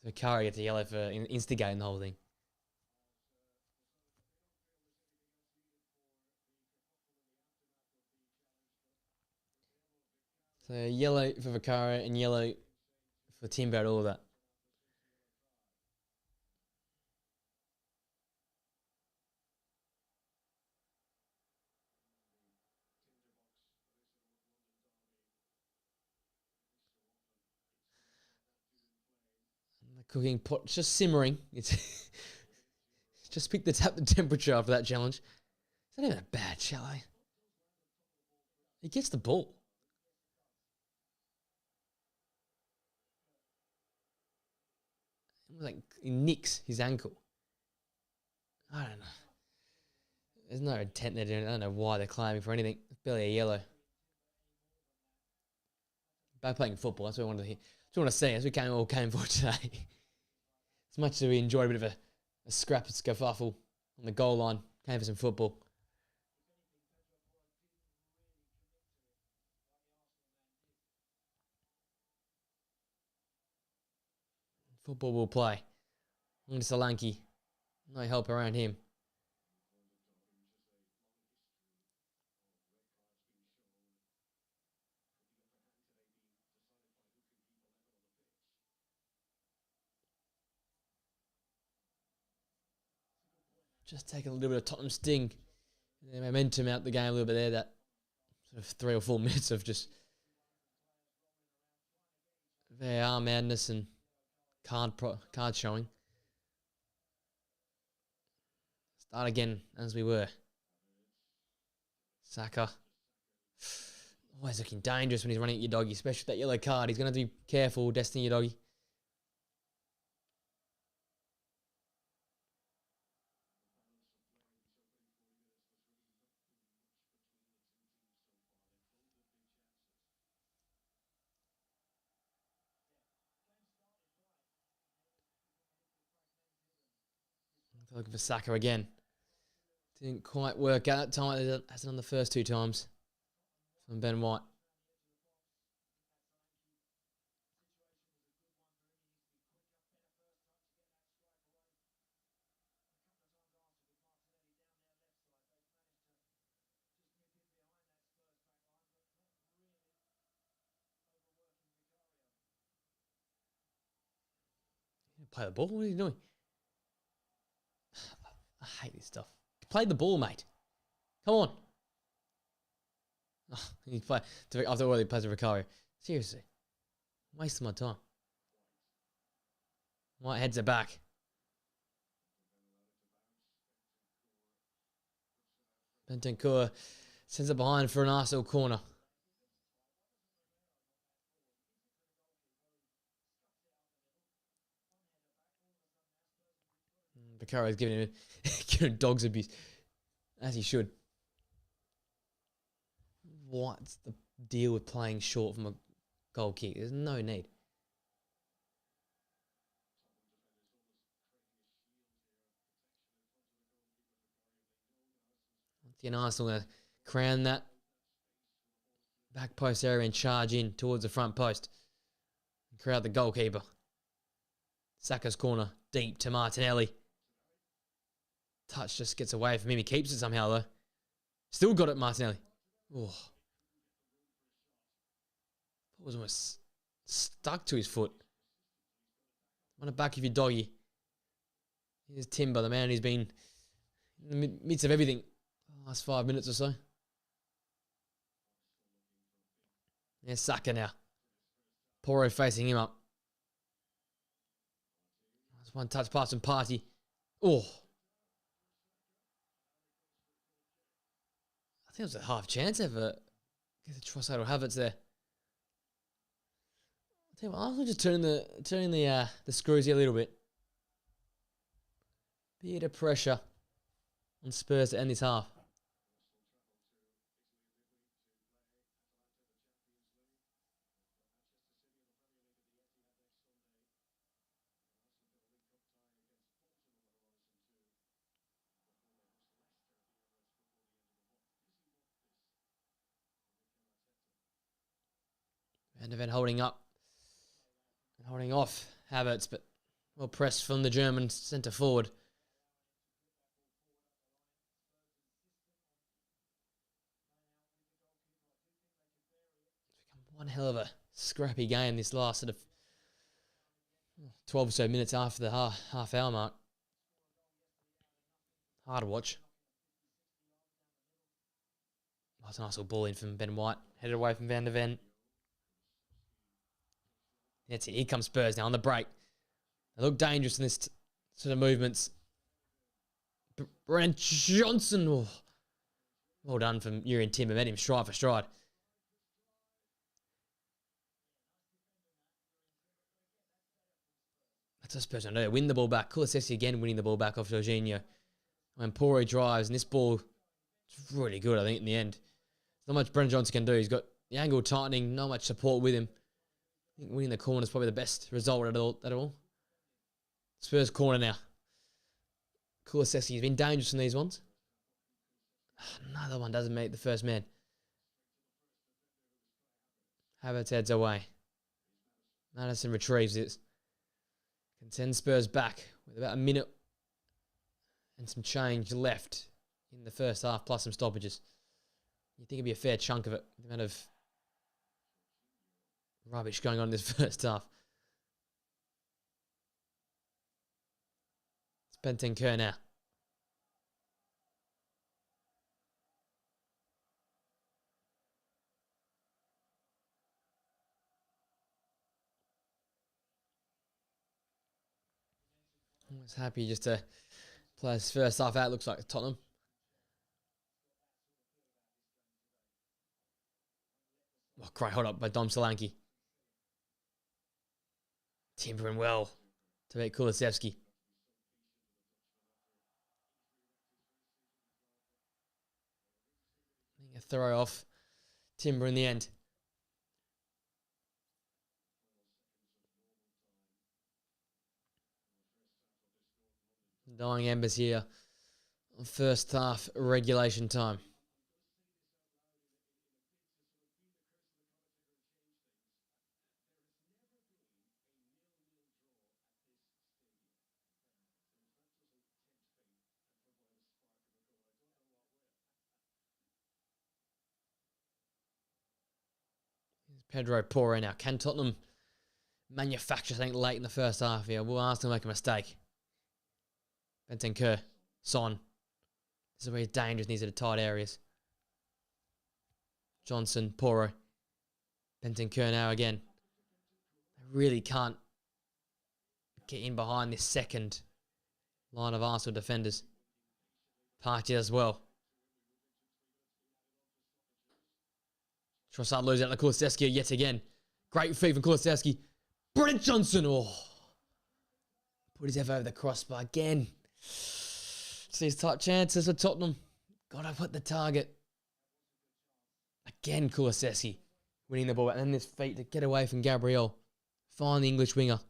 So Vicario gets a yellow for instigating the whole thing. So yellow for Vicario and yellow for Timber and all of that. And the cooking pot's just simmering. It's just pick the temperature after that challenge. It's not even a bad challenge. He gets the ball. Like he nicks his ankle. I don't know. There's no intent there. I don't know why they're claiming for anything. It's barely a yellow. By playing football, that's what I wanted to hear. That's what I want to see. That's what we all came for today. As much as we enjoyed a bit of a scrap and scuffle on the goal line, came for some football. Football will play. Into Solanke. No help around him. Just taking a little bit of Tottenham sting. The momentum out the game a little bit there. That sort of 3 or 4 minutes of just VAR madness and card showing. Start again as we were. Saka. Always looking dangerous when he's running at your doggy, especially that yellow card. He's going to have to be careful, Destiny your doggy. Looking for Saka again. Didn't quite work out that time as on the first two times from Ben White. Play the ball? What are you doing? I hate this stuff. Play the ball, mate. Come on. Oh, he play after all he plays with Vicario. Seriously. I'm wasting my time. White heads it back. Bentancur sends it behind for an Arsenal corner. Vicario's giving him dog's abuse. As he should. What's the deal with playing short from a goal kick? There's no need. Again, Arsenal going to crown that back post area and charge in towards the front post. And crowd the goalkeeper. Saka's corner, deep to Martinelli. Touch just gets away from him. He keeps it somehow, though. Still got it, Martinelli. Oh. It was almost stuck to his foot. On the back of your doggy. Here's Timber, the man who's been in the midst of everything the last 5 minutes or so. There's Saka now. Porro facing him up. That's one touch pass from Partey. Oh. I think it was a half chance ever. Get the Trossard or Havertz there. I'll tell you what, I'll just turn the screws here a little bit. Bit of pressure on Spurs to end this half. Van de Ven holding up and holding off Havertz, but well pressed from the German centre forward. It's become one hell of a scrappy game this last sort of 12 or so minutes after the half hour mark. Hard to watch. That's a nice little ball in from Ben White. Headed away from Van de Ven. That's it. Here comes Spurs now on the break. They look dangerous in this sort of movements. Brennan Johnson. Oh. Well done from Urian Timber. Met him stride for stride. That's what Spurs do. Win the ball back. Kulusevski again winning the ball back off Jorginho. When Porro drives, and this ball is really good, I think, in the end. There's not much Brennan Johnson can do. He's got the angle tightening, not much support with him. I think winning the corner is probably the best result at all. Spurs corner now. Kulusevski's been dangerous in these ones. Another one doesn't make the first man. Havertz heads away. Madison retrieves it. Can send Spurs back with about a minute and some change left in the first half, plus some stoppages. You think it'd be a fair chunk of it, the amount of rubbish going on in this first half. It's Bentancur now. Almost happy just to play his first half out. Looks like Tottenham. Oh, great hold up by Dom Solanke. Timbering well to beat Kulusevski. A throw off. Timber in the end. Dying embers here First half regulation time. Pedro Porro now. Can Tottenham manufacture something late in the first half here? We'll ask them to make a mistake. Bentancur. Son. This is where he's dangerous in these tight areas. Johnson. Porro. Bentancur now again. They really can't get in behind this second line of Arsenal defenders. Partey as well. Trossard losing out to Kulusevski yet again. Great feed from Kulusevski. Brilliant Johnson. Oh. Put his head over the crossbar again. See his tight chances for Tottenham. Got to put the target. Again, Kulusevski winning the ball. And then this feat to get away from Gabriel. Find the English winger.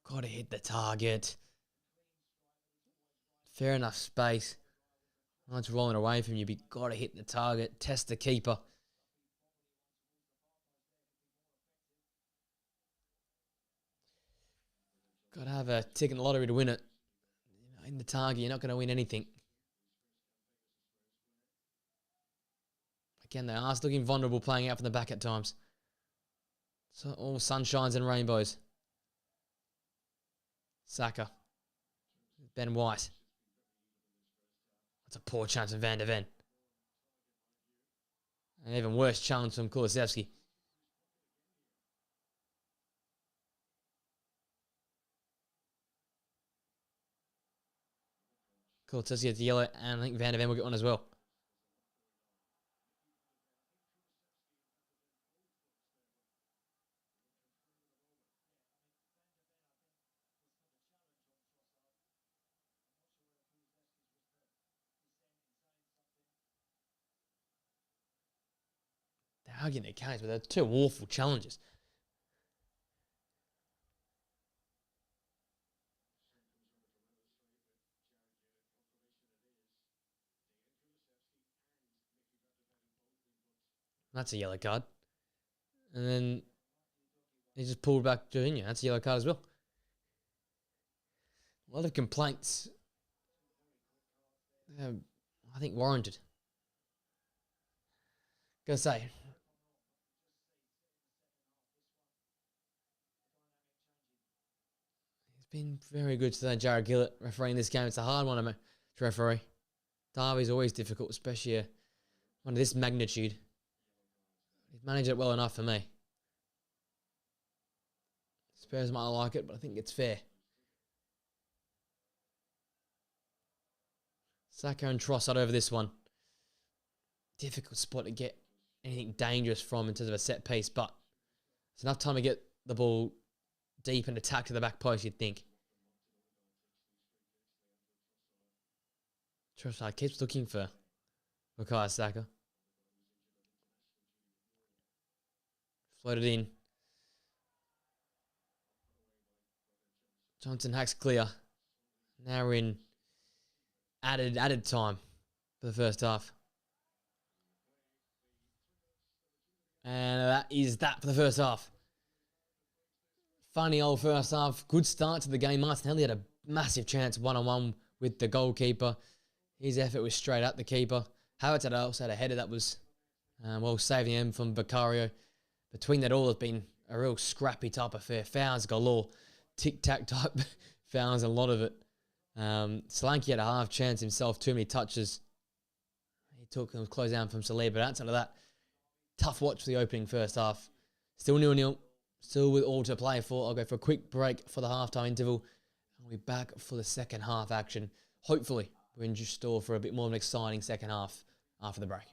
Got to hit the target. Fair enough space. Oh, it's rolling away from you, but you've got to hit the target. Test the keeper. Got to have a ticket in the lottery to win it. In the target, you're not going to win anything. Again, they are still looking vulnerable, playing out from the back at times. So all sunshines and rainbows. Saka. Ben White. That's a poor chance from Van de Ven. An even worse challenge from Kulusevski. Kulusevski gets the yellow, and I think Van de Ven will get one as well. They're arguing their case, but they're two awful challenges. That's a yellow card. And then he just pulled back Jorginho. That's a yellow card as well. A lot of complaints. I think warranted. Gotta say. He's been very good today, Jared Gillett, refereeing this game. It's a hard one to referee. Derby's always difficult, especially one of this magnitude. He's managed it well enough for me. Spurs might not like it, but I think it's fair. Saka and Trossard over this one. Difficult spot to get anything dangerous from in terms of a set piece, but it's enough time to get the ball deep and attack to the back post, you'd think. Trossard keeps looking for Bukayo Saka. Floated in. Johnson hacks clear. Now we're in added time for the first half. And that is that for the first half. Funny old first half. Good start to the game. Martinelli had a massive chance one-on-one with the goalkeeper. His effort was straight at the keeper. Havertz also had a header that was well saving him from Vicario. Between that all, it's been a real scrappy type affair. Fouls galore. Tic-tac type fouls, a lot of it. Solanke had a half chance himself, too many touches. He took and was closed down from Saliba, but outside of that, tough watch for the opening first half. Still 0-0, still with all to play for. I'll go for a quick break for the halftime interval. And we'll be back for the second half action. Hopefully, we're in store for a bit more of an exciting second half after the break.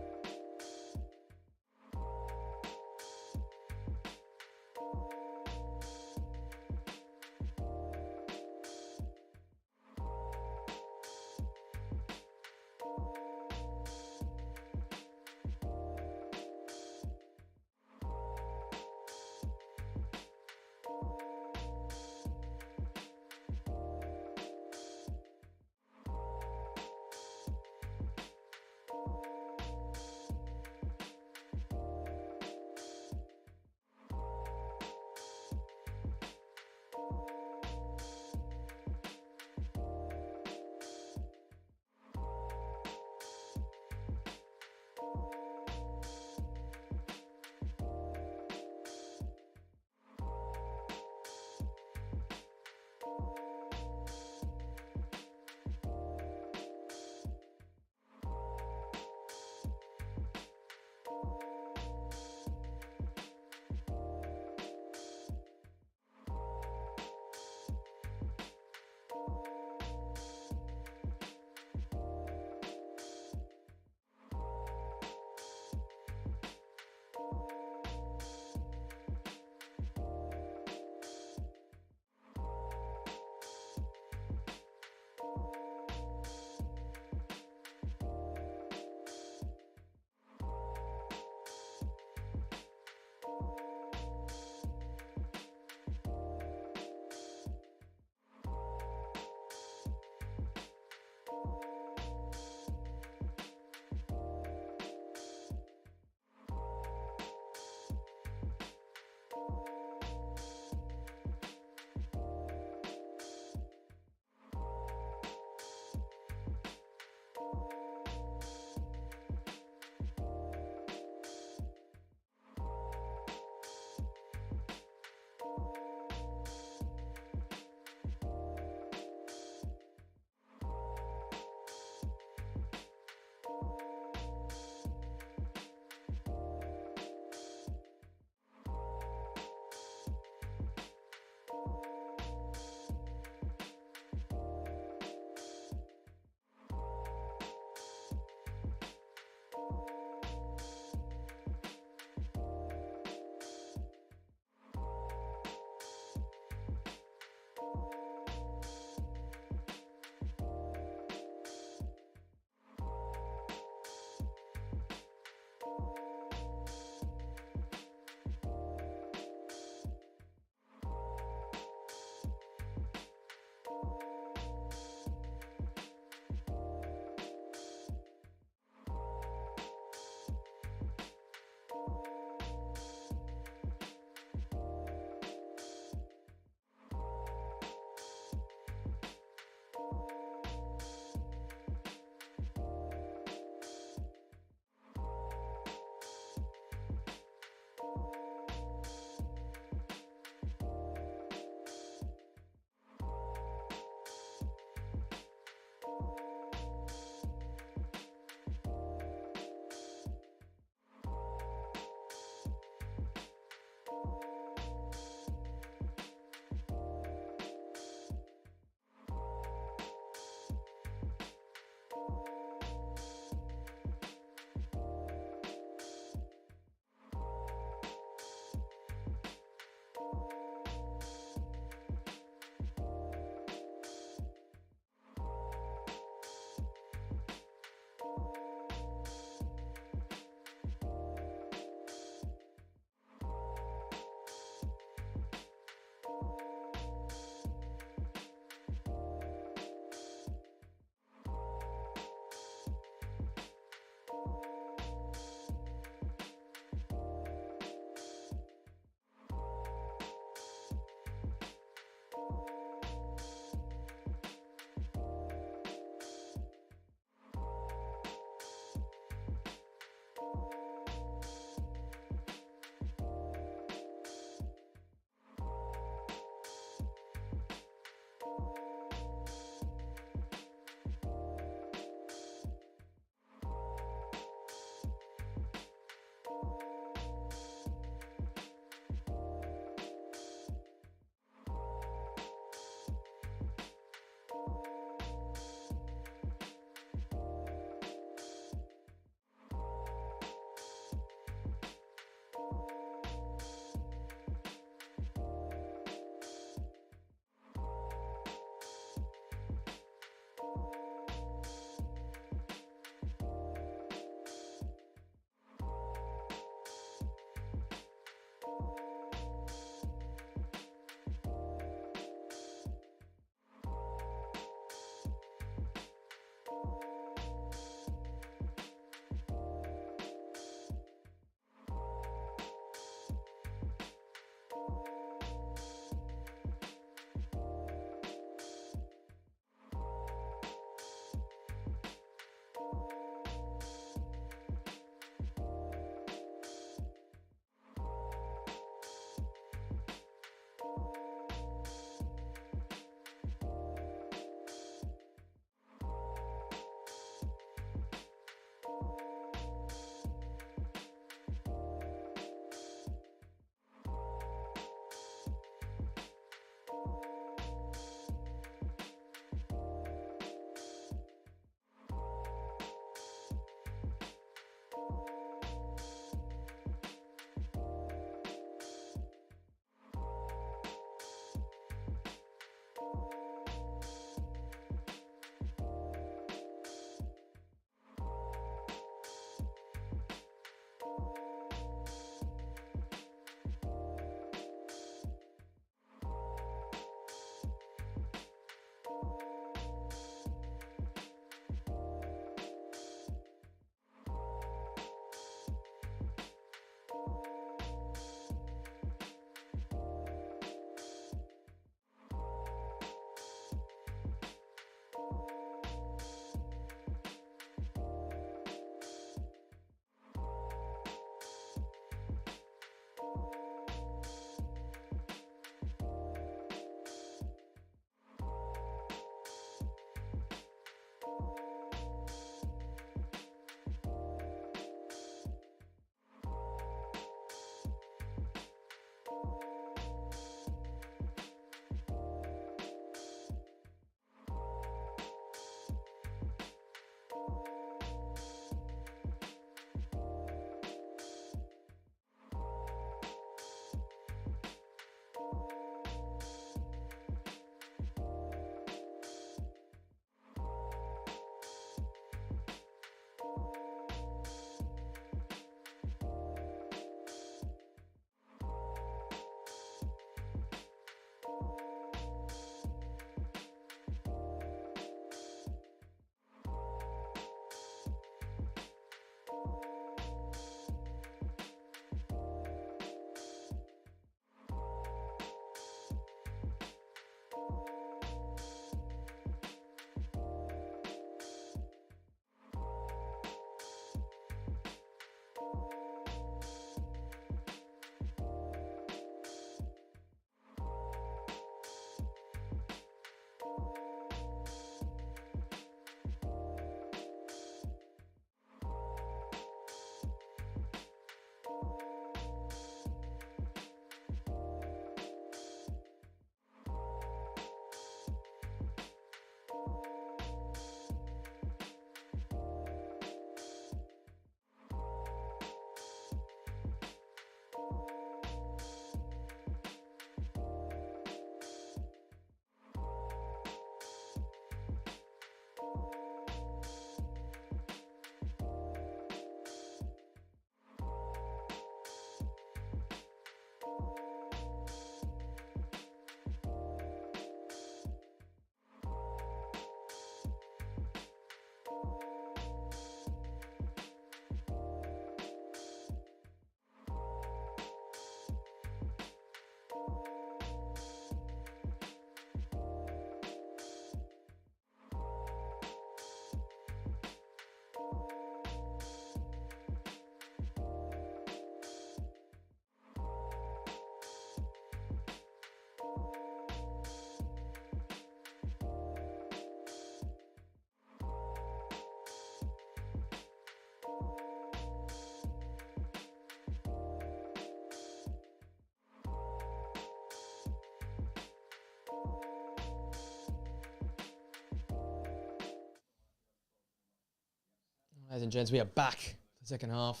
Ladies and gents, we are back for the second half.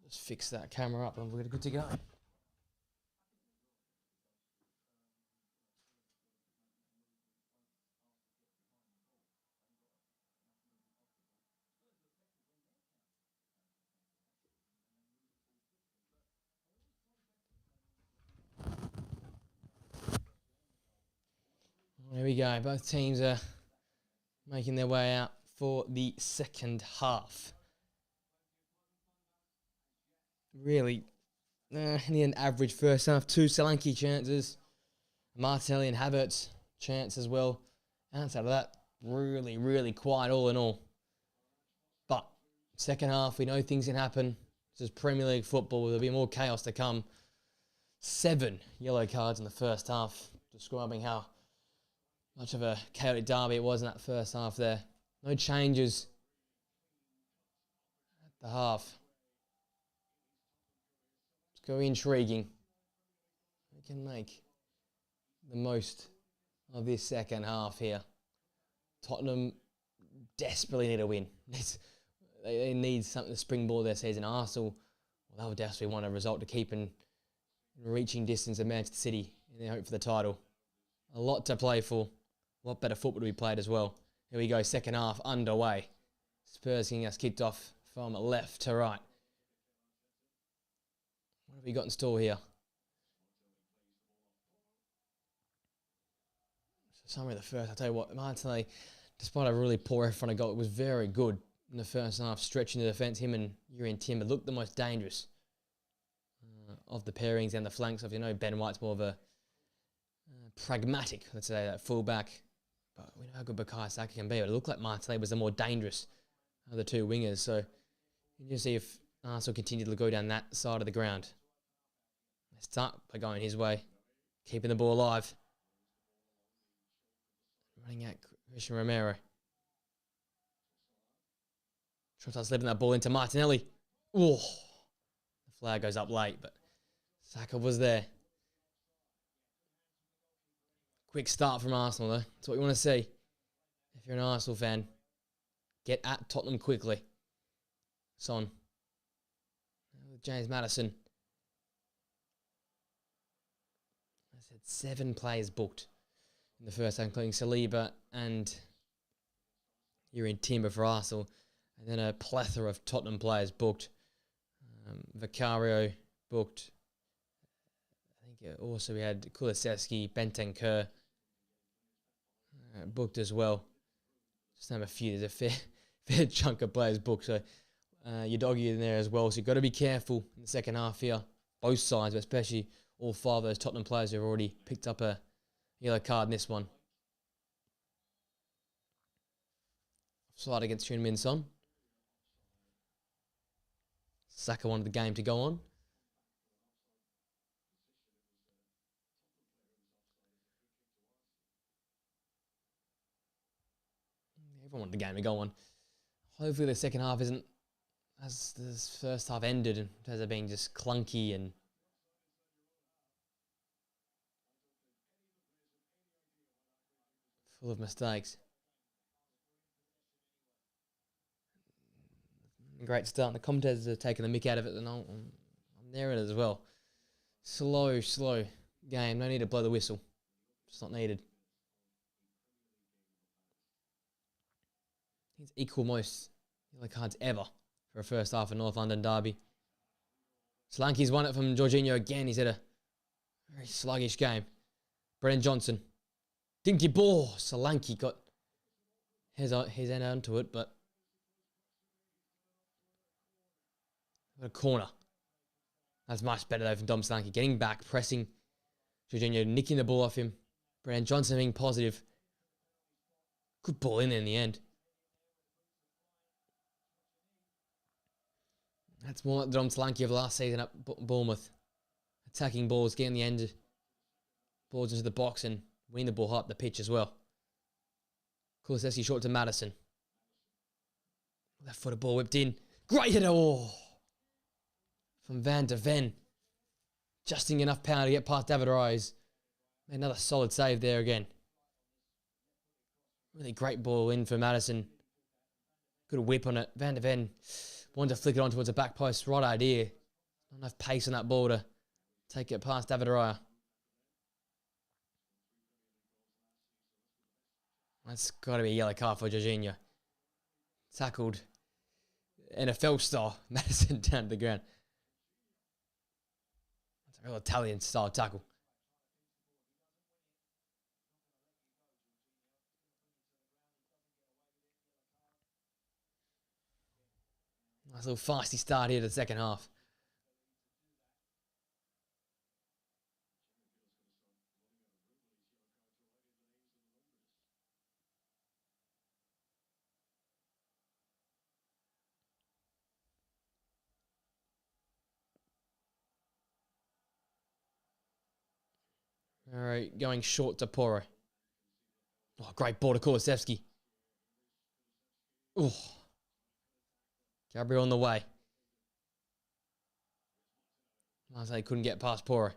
Just fix that camera up and we're good to go. There we go. Both teams are making their way out for the second half. Really, an average first half. 2 Solanke chances. Martinelli and Havertz chance as well. Outside of that, really, really quiet all in all. But second half, we know things can happen. This is Premier League football. There'll be more chaos to come. 7 yellow cards in the first half, describing how much of a chaotic derby it was in that first half there. No changes at the half. It's going to be intriguing. We can make the most of this second half here. Tottenham desperately need a win. They need something to springboard their season. Arsenal, well, they'll desperately want a result to keep in reaching distance of Manchester City in their hope for the title. A lot to play for. A lot better football to be played as well. Here we go, second half underway. Spurs getting us kicked off from left to right. What have we got in store here? So summary of the first, I'll tell you what, Martinelli, despite a really poor effort on a goal, it was very good in the first half, stretching the defence. Him and Urian Timber looked the most dangerous of the pairings and the flanks. Of, you know, Ben White's more of a pragmatic, let's say, that fullback. But we know how good Bukayo Saka can be. But it looked like Martinelli was the more dangerous of the 2 wingers. So you can see if Arsenal continue to go down that side of the ground. They start by going his way, keeping the ball alive. Running at Christian Romero. Trossard slipping that ball into Martinelli. Oh, the flag goes up late, but Saka was there. Quick start from Arsenal, though. That's what you want to see. If you're an Arsenal fan, get at Tottenham quickly. Son. James Maddison. I said 7 players booked in the first half, including Saliba and Urian Timber for Arsenal. And then a plethora of Tottenham players booked. Vicario booked. I think also we had Kulusevski, Bentancur booked as well. Just name a few. There's a fair chunk of players booked. So your doggy in there as well. So you've got to be careful in the second half here. Both sides, but especially all 5 of those Tottenham players who have already picked up a yellow card in this one. Offside against Heung-min Son. Saka wanted the game to go on. Everyone wanted the game to go on. Hopefully the second half isn't as this first half ended and has it been just clunky and full of mistakes. Great start. The commentators are taking the mick out of it, and I'm there in it as well. Slow game. No need to blow the whistle. It's not needed. It's equal most yellow cards ever for a first half of North London derby. Solanke's won it from Jorginho again. He's had a very sluggish game. Brennan Johnson. Dinky ball. Solanke got his end onto it, but a corner. That's much better though from Dom Solanke. Getting back, pressing Jorginho, nicking the ball off him. Brennan Johnson being positive. Good ball in there in the end. That's more like Dom Solanke of last season at Bournemouth. Attacking balls, getting the end balls into the box and winning the ball high up the pitch as well. Kulusevski short to Maddison. Left footed ball whipped in. Great header. Oh. From Van de Ven. Justing enough power to get past David Rose. Made another solid save there again. Really great ball in for Maddison. Good whip on it. Van der Ven wanted to flick it on towards the back post. Right idea. Not enough pace on that ball to take it past David Raya. That's got to be a yellow card for Jorginho. Tackled NFL style. Madison down to the ground. That's a real Italian style tackle. Nice little feisty start here to the second half. All right, going short to Poro. Oh, great ball to Kulusevski. Oh, Gabriel on the way. Marseille couldn't get past Poro.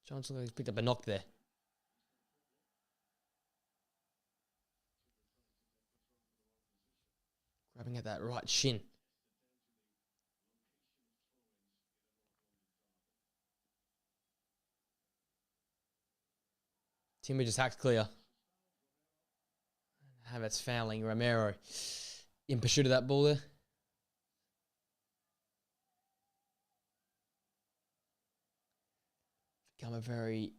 Johnson has picked up a knock there. Grabbing at that right shin. Timber just hacked clear. Havertz fouling Romero in pursuit of that ball there. Become a very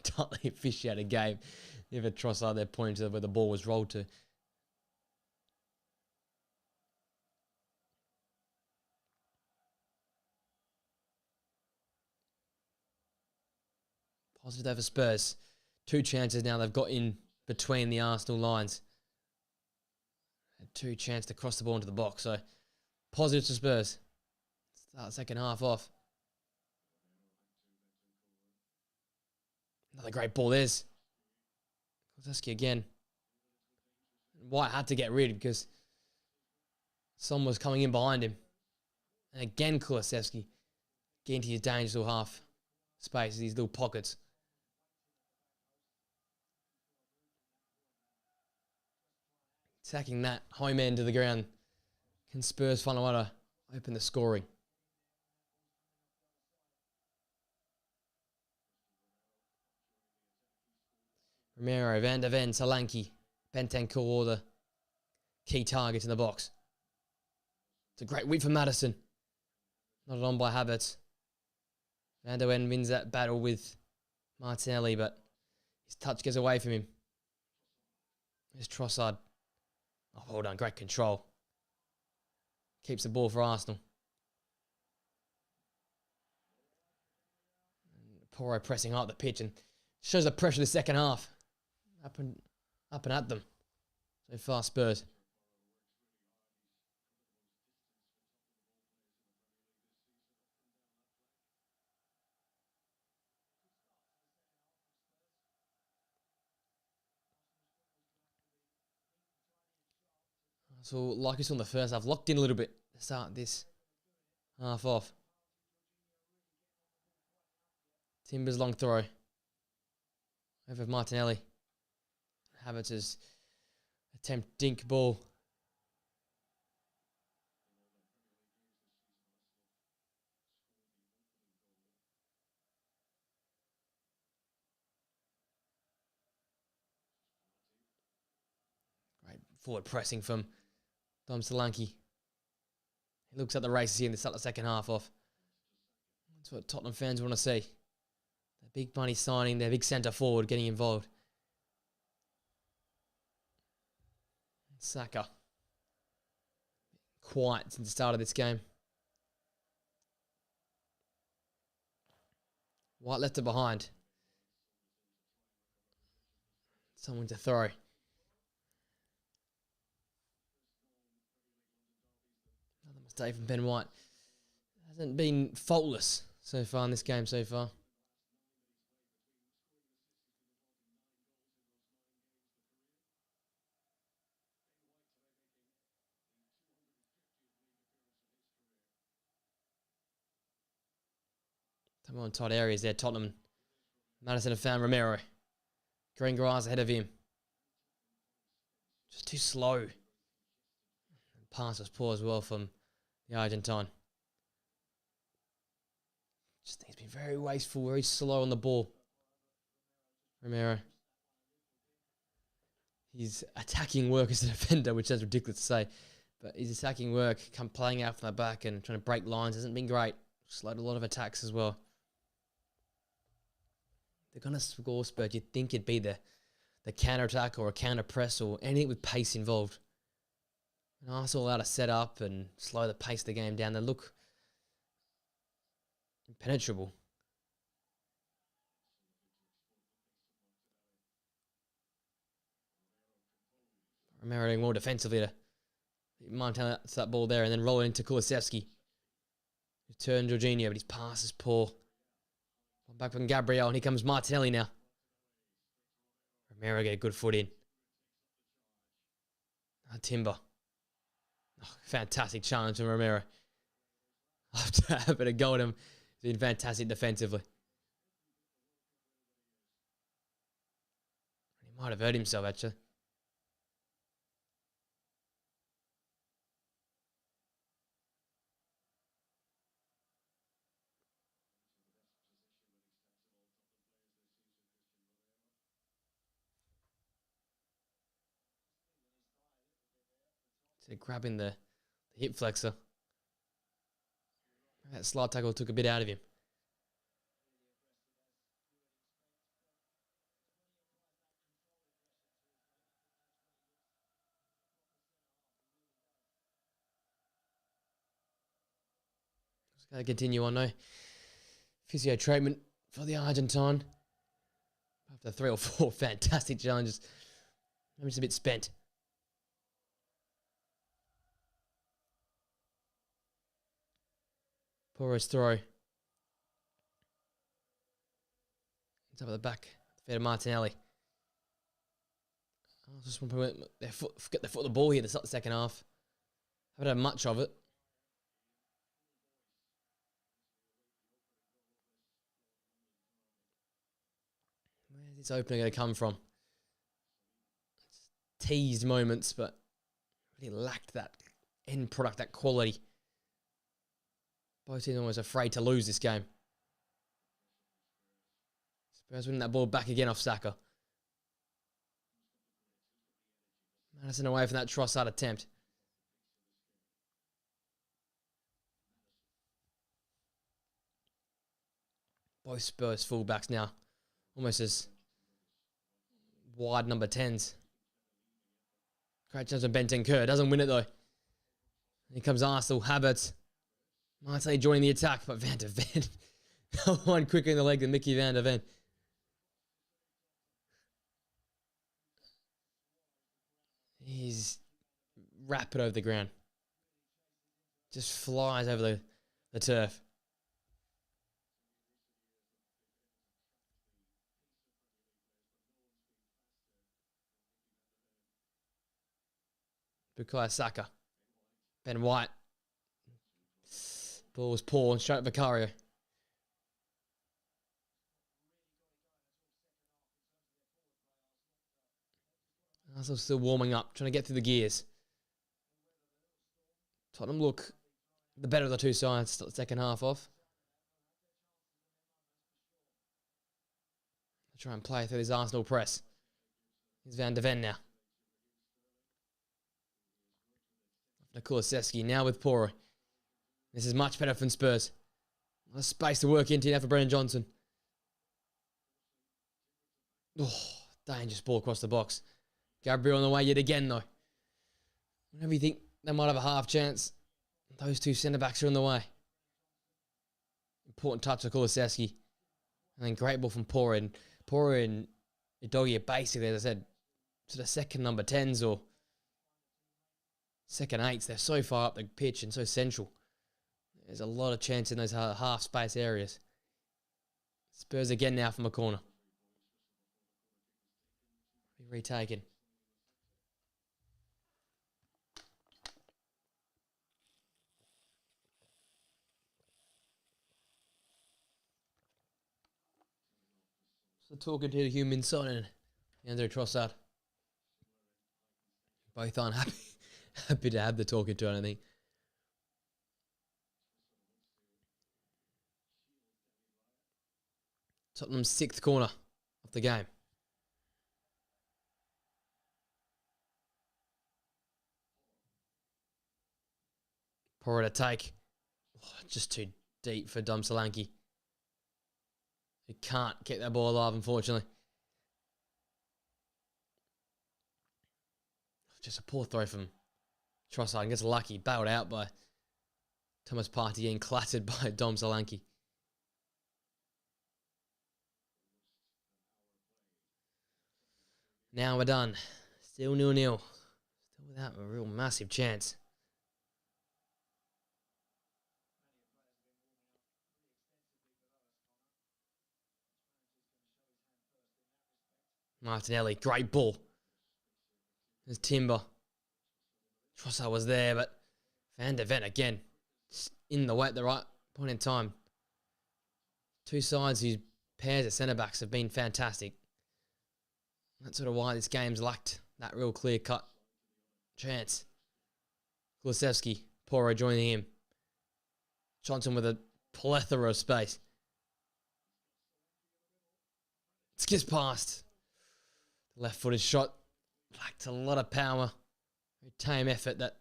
tightly officiated game. If a Trossard there pointed to where the ball was rolled to. Positive over Spurs. 2 chances now they've got in between the Arsenal lines. Had 2 chances to cross the ball into the box. So positive to Spurs. Start the second half off. Another great ball. There's Kulusevski again. White had to get rid because someone was coming in behind him. And again Kulusevski getting to his dangerous little half space, these little pockets. Attacking that home end of the ground. Can Spurs find a way to open the scoring? Romero, Van der Ven, Solanke, Bentancur, all the key targets in the box. It's a great whip for Madison. Not on by Havertz. Van der Ven wins that battle with Martinelli, but his touch gets away from him. There's Trossard. Oh, well done. Great control. Keeps the ball for Arsenal. Poro pressing hard up the pitch and shows the pressure of the second half. Up and at them. So far, Spurs. So, like we saw in the first half, locked in a little bit to start this half off. Timber's long throw. Over Martinelli. Havertz's attempt dink ball. Great forward pressing from Dom Solanke. He looks at the races here in the start of the second half off. That's what Tottenham fans want to see. The big money signing, their big centre forward getting involved. Saka. Quiet since the start of this game. White left it behind. Someone to throw. Another mistake from Ben White. Hasn't been faultless so far in this game so far. Come on, tight areas there, Tottenham. Madison have found Romero. Green grass ahead of him. too slow. Pass was poor as well from the Argentine. Just think he's been very wasteful, very slow on the ball. Romero. His attacking work as a defender, which sounds ridiculous to say, but his attacking work, playing out from the back and trying to break lines, hasn't been great. Slowed a lot of attacks as well. They're going to score spurt. You'd think it'd be the counter-attack or a counter-press or anything with pace involved. And Arsenal allowed to set up and slow the pace of the game down. They look impenetrable. Romero doing more defensively to maintain that ball there and then roll it into Kulusevski. Turn Jorginho, but his pass is poor. Back from Gabriel, and here comes Martinelli now. Romero get a good foot in. Timber. Oh, fantastic challenge from Romero. After having a go at him, he's been fantastic defensively. He might have hurt himself, actually. So grabbing the hip flexor. That slide tackle took a bit out of him. Just got to continue on now. Physio treatment for the Argentine. After 3 or 4 fantastic challenges. I'm just a bit spent. Porro's throw. It's up at the back. Fair to Martinelli. I just want to get their foot on the ball here to start the second half. Haven't had much of it. Where's this opening going to come from? It's teased moments, but really lacked that end product, that quality. Both teams almost afraid to lose this game. Spurs winning that ball back again off Saka. Madison away from that Trossard attempt. Both Spurs fullbacks now. Almost as wide number 10s. Great chance of Bentancur. Doesn't win it though. Here comes Arsenal. Havertz. Martinelli joining the attack, but Van de Ven. One quicker in the leg than Mickey Van de Ven. He's rapid over the ground. Just flies over the turf. Bukayo Saka. Ben White. Ball was poor and straight at Vicario. Arsenal still warming up, trying to get through the gears. Tottenham look the better of the two sides, start the second half off. Try and play through this Arsenal press. Here's Van de Ven now. Kulusevski now with Porro. This is much better from Spurs. A lot of space to work into now for Brennan Johnson. Oh, dangerous ball across the box. Gabriel on the way yet again, though. Whenever you think they might have a half chance, those two centre-backs are on the way. Important touch of Kulusevski. And then great ball from Porro. And Porro and Udogie are basically, as I said, to the second number 10s or second 8s. They're so far up the pitch and so central. There's a lot of chance in those half-space areas. Spurs again now from a corner. Be retaken. So talking to the human son and Andrew Trossard. Both aren't happy, happy to have the talking to, I don't think. Tottenham's 6th corner of the game. Poor to take. Oh, just too deep for Dom Solanke. He can't keep that ball alive, unfortunately. Just a poor throw from Trossard and gets lucky, bailed out by Thomas Partey getting clattered by Dom Solanke. Now we're done. Still 0-0. Still without a real massive chance. Martinelli, great ball. There's Timber. Trossard was there, but Van de Ven again. In the way at the right point in time. Two sides whose pairs of centre-backs have been fantastic. That's sort of why this game's lacked that real clear-cut chance. Kulusevski, Porro joining him. Johnson with a plethora of space. Skips past. Left-footed shot. Lacked a lot of power. Very tame effort that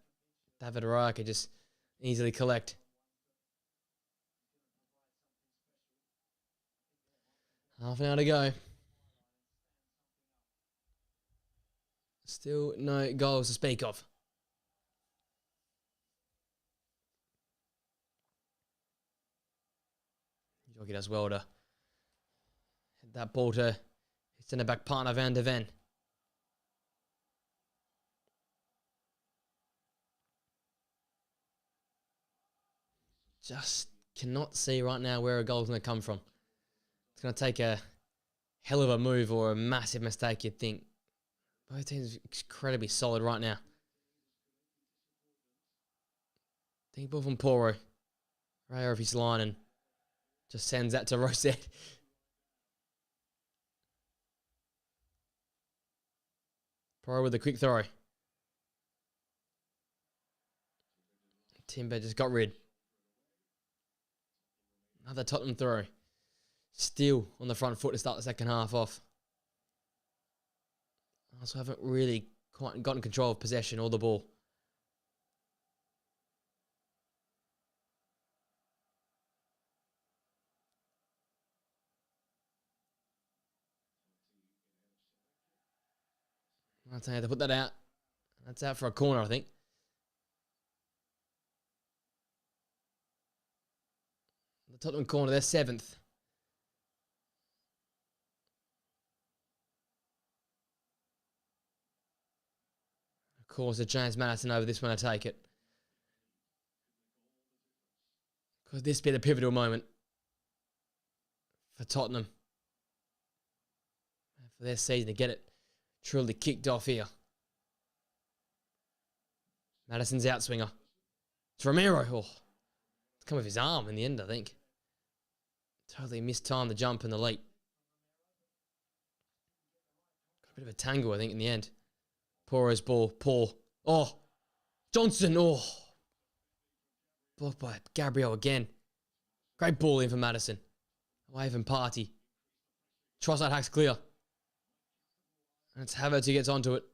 David Raya could just easily collect. Half an hour to go. Still no goals to speak of. Jockey does well to hit that ball to his centre-back partner Van de Ven. Just cannot see right now where a goal's going to come from. It's going to take a hell of a move or a massive mistake, you'd think. Both teams incredibly solid right now. Deep ball from Porro. Raya off his line and just sends that to Rosette. Porro with a quick throw. Timber just got rid. Another Tottenham throw. Still on the front foot to start the second half off. Also haven't really quite gotten control of possession or the ball. Martinelli to put that out. That's out for a corner, I think. The Tottenham corner, they're 7th. Of course, a James Maddison over this one, I take it. Could this be the pivotal moment for Tottenham? For their season to get it truly kicked off here. Maddison's outswinger. It's Romero. Oh, it's come with his arm in the end, I think. Totally mistimed the jump and the leap. Got a bit of a tangle, I think, in the end. Porro's ball. Poor. Oh. Johnson. Oh. Blocked by Gabriel again. Great ball in for Maddison. Away from Partey. Trossard hacks clear. And it's Havertz who gets onto it.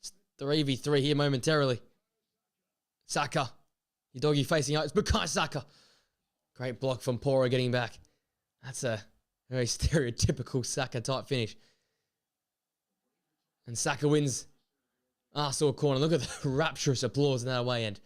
It's 3v3 here momentarily. Saka. Your doggy facing out. It's Bukayo Saka. Great block from Porro getting back. That's a very stereotypical Saka type finish. And Saka wins Arsenal corner. Look at the rapturous applause in that away end.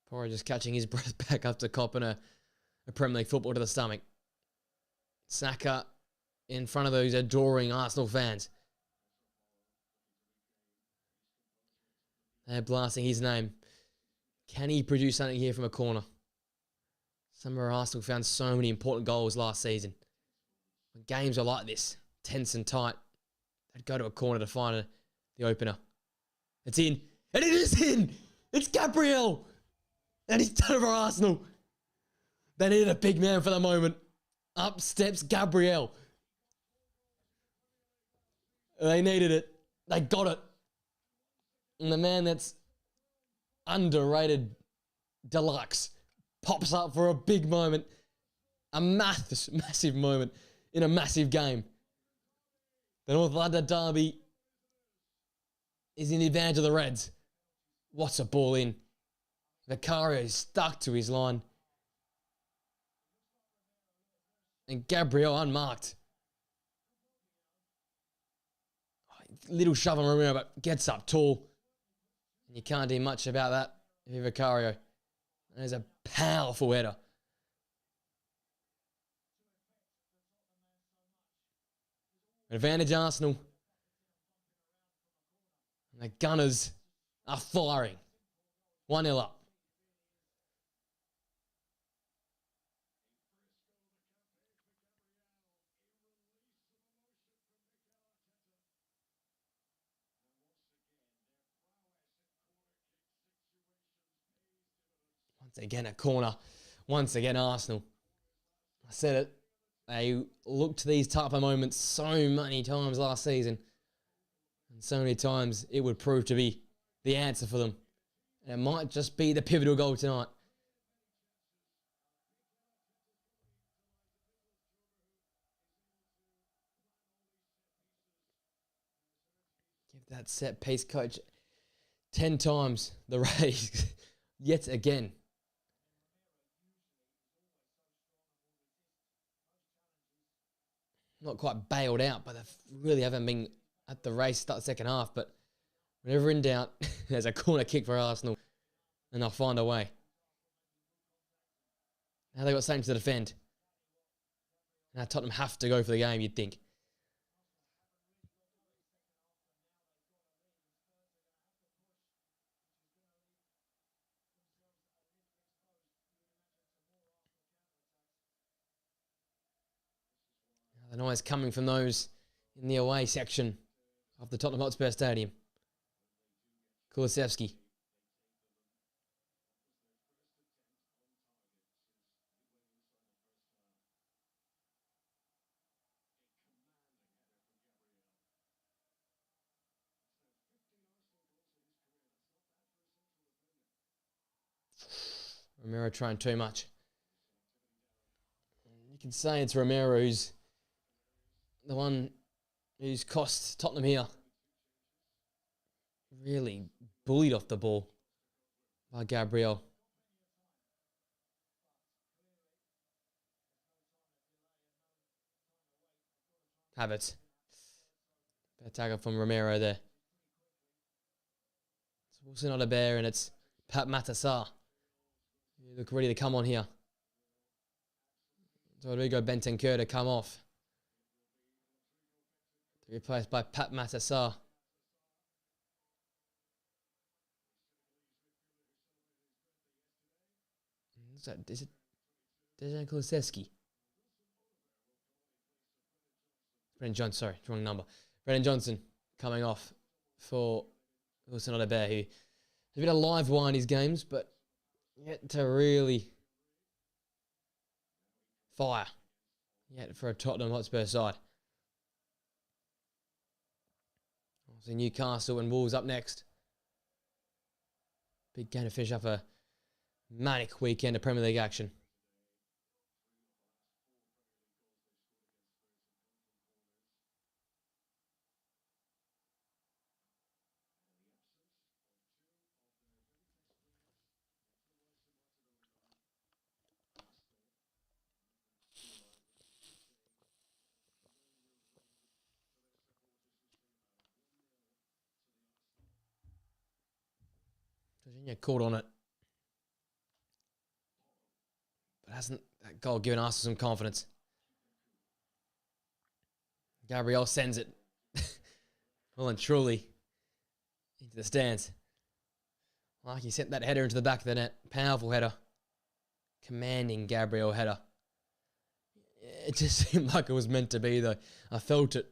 Porro just catching his breath back after copping a Premier League football to the stomach. Saka in front of those adoring Arsenal fans. They're blasting his name. Can he produce something here from a corner? Some of our Arsenal found so many important goals last season. When games are like this, tense and tight, they'd go to a corner to find the opener. It's in. And it is in! It's Gabriel! And he's done it for Arsenal. They needed a big man for the moment. Up steps Gabriel. They needed it. They got it. And the man that's underrated deluxe pops up for a big moment. A massive moment in a massive game. The North London derby is in the advantage of the Reds. What's a ball in? Vicario is stuck to his line. And Gabriel unmarked. Little shove on Romero, but gets up tall. And you can't do much about that if you're Vicario. There's a powerful header. Advantage Arsenal. And the Gunners are firing. 1-0 up. Once again, a corner. Once again, Arsenal. I said it. They looked to these type of moments so many times last season. And so many times it would prove to be the answer for them. And it might just be the pivotal goal tonight. Give that set piece coach 10 times the raise yet again. Not quite bailed out, but they really haven't been at the race start the second half. But whenever in doubt, there's a corner kick for Arsenal and they'll find a way. Now they've got something to defend. Now Tottenham have to go for the game, you'd think. The noise coming from those in the away section of the Tottenham Hotspur Stadium. Kulusevski. Romero trying too much. You can say it's Romero who's the one who's cost Tottenham here. Really bullied off the ball by Gabriel. Have it. Better tackle from Romero there. It's also not a bear, and it's Pat Matassar. You look ready to come on here. So Rodrigo Bentancur to come off. Replaced by Pat Matassar. Is it Dejan Kulusevski? Brennan Johnson, sorry, wrong number. Brennan Johnson coming off for Wilson Odobert, who has been a live wire in his games, but yet to really fire yet for a Tottenham Hotspur side. So Newcastle and Wolves up next. Big game to finish up a manic weekend of Premier League action. Jorginho caught on it. But hasn't that goal given Arsenal some confidence? Gabriel sends it well and truly into the stands. Like he sent that header into the back of the net. Powerful header. Commanding Gabriel header. It just seemed like it was meant to be, though. I felt it.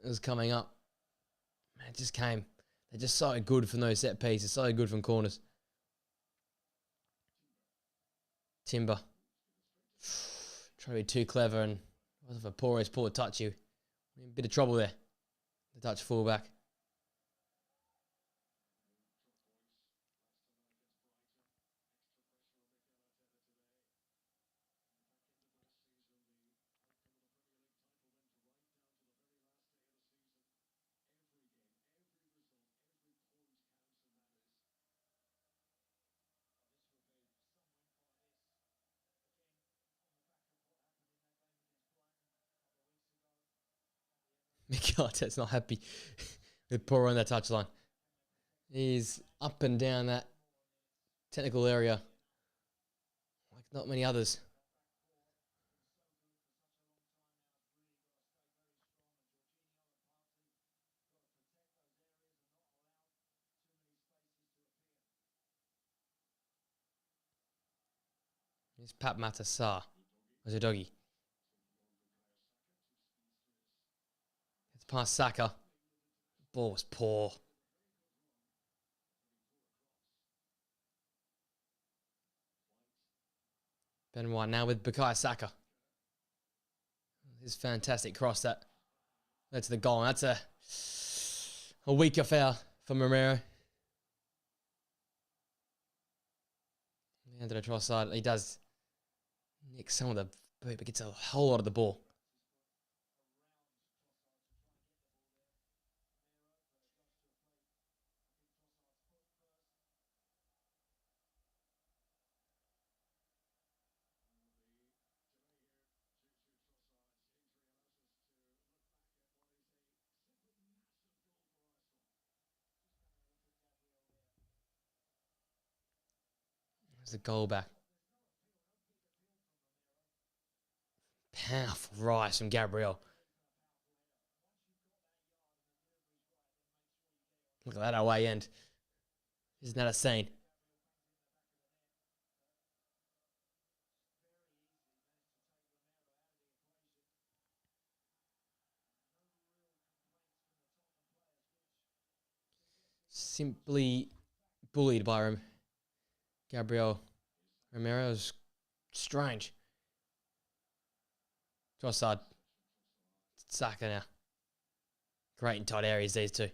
It was coming up. It just came. They're just so good from those set pieces, so good from corners. Timber. Trying to be too clever, and was a poor touch you. In a bit of trouble there. The Dutch fullback. Mikel Arteta's not happy with Poro on that touchline. He's up and down that technical area like not many others. Here's Pat Matassa as a doggy. It's past Saka. Ball was poor. Ben White now with Bukayo Saka. This fantastic cross that led to the goal. And that's a weaker foul for Romero. Under the try side, he does nick some of the boot, but gets a whole lot of the ball. There's a goal back. Powerful rise from Gabriel. Look at that away end. Isn't that a scene? Simply bullied by him. Gabriel Romero is strange. Trossard. Saka now. Great in tight areas, these two.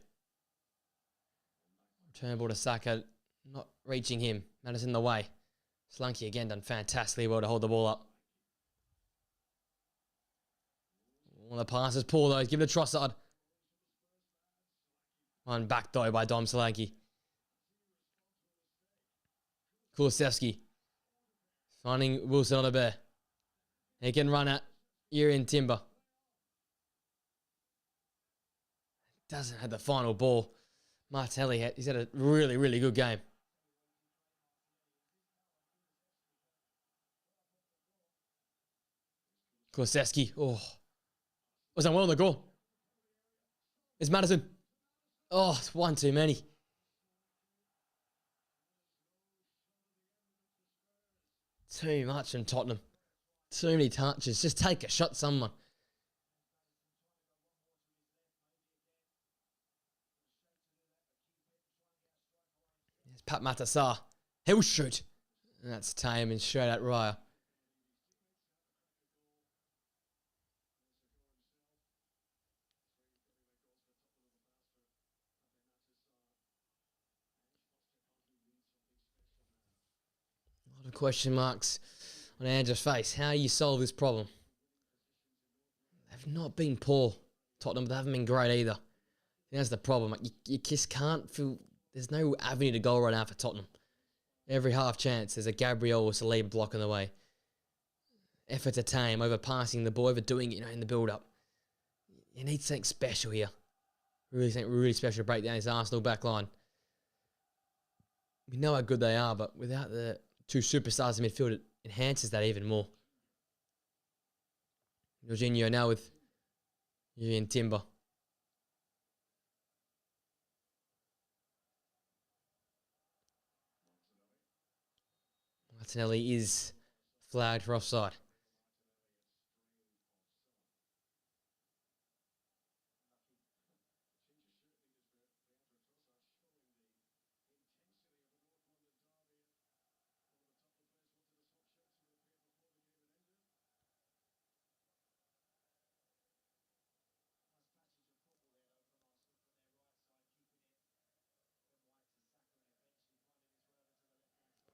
Return ball to Saka. Not reaching him. Matters in the way. Slunky again done fantastically well to hold the ball up. One of the passes poor though. Give it to Trossard. One back though by Dom Solanke. Kulusevski. Finding Wilson on a bear. He can run at. You're in Timber. Doesn't have the final ball. Martelli, he's had a really, really good game. Kulusevski. Oh. Was that well on the goal? It's Madison. Oh, it's one too many. Too much from Tottenham. Too many touches. Just take a shot, someone. There's Pat Matassa. He'll shoot. And that's tame and straight at Raya. A lot of question marks on Andrew's face. How you solve this problem? They've not been poor, Tottenham, but they haven't been great either. That's the problem. Like, you just can't feel... There's no avenue to goal right now for Tottenham. Every half chance, there's a Gabriel or Saliba blocking the way. Effort to tame, overpassing the ball, overdoing it, in the build-up. You need something special here. Really something really special to break down his Arsenal back line. We know how good they are, but without the two superstars in midfield, it enhances that even more. Jorginho now with Ian Timber. Martinelli is Flagged for offside.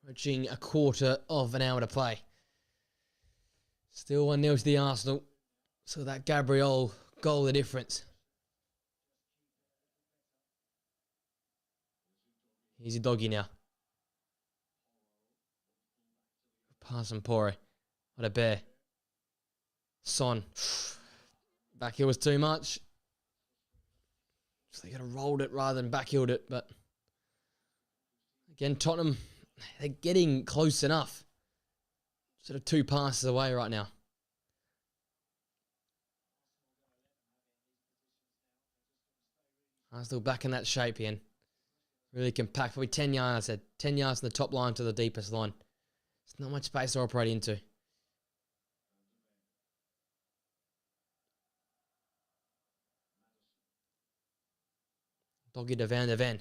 Approaching a quarter of an hour to play. Still 1-0 to the Arsenal. So that Gabriel goal the difference. He's a doggy now. Pass and Pore. What a bear. Son. Back heel was too much. So they could have rolled it rather than back heeled it. But again, Tottenham, they're getting close enough. Sort of 2 passes away right now. Arsenal back in that shape again. Really compact. Probably 10 yards. I said 10 yards from the top line to the deepest line. There's not much space to operate into. Doggy to Van.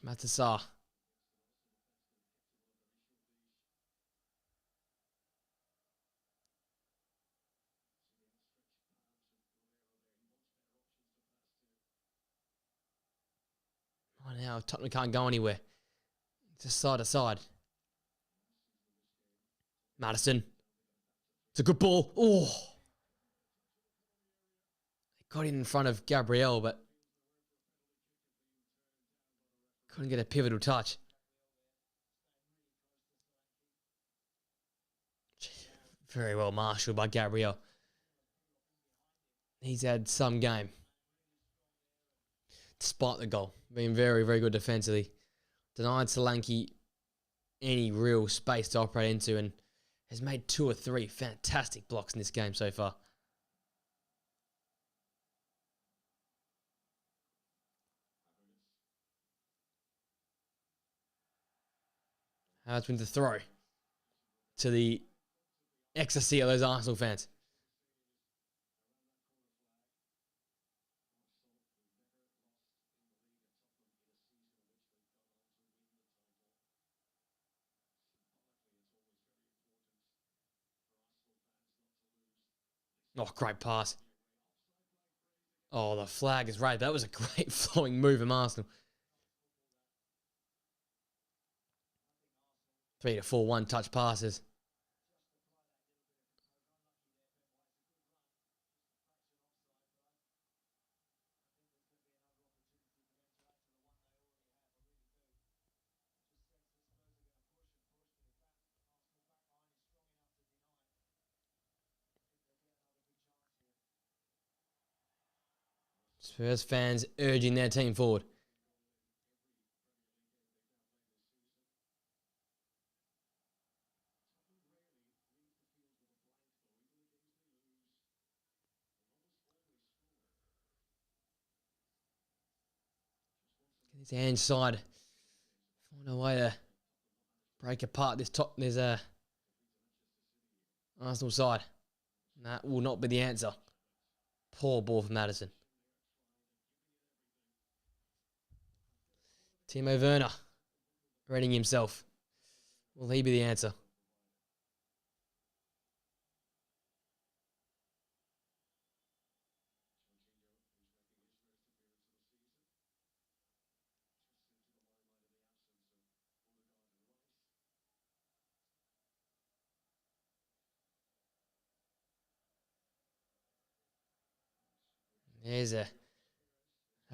Matassa. Oh, now Tottenham can't go anywhere. Just side to side. Madison. It's a good ball. Oh. Got in front of Gabriel, but couldn't get a pivotal touch. Very well marshalled by Gabriel. He's had some game. Despite the goal. Being very, very good defensively. Denied Solanke any real space to operate into and has made 2 or 3 fantastic blocks in this game so far. It's been the throw to the ecstasy of those Arsenal fans. Oh, great pass. Oh, the flag is right. That was a great flowing move from Arsenal. 3 to 4 one-touch passes. Spurs fans urging their team forward. Get his hand side. Find a way to break apart this Arsenal side. That will not be the answer. Poor ball from Madison. Timo Werner reading himself. Will he be the answer? There's a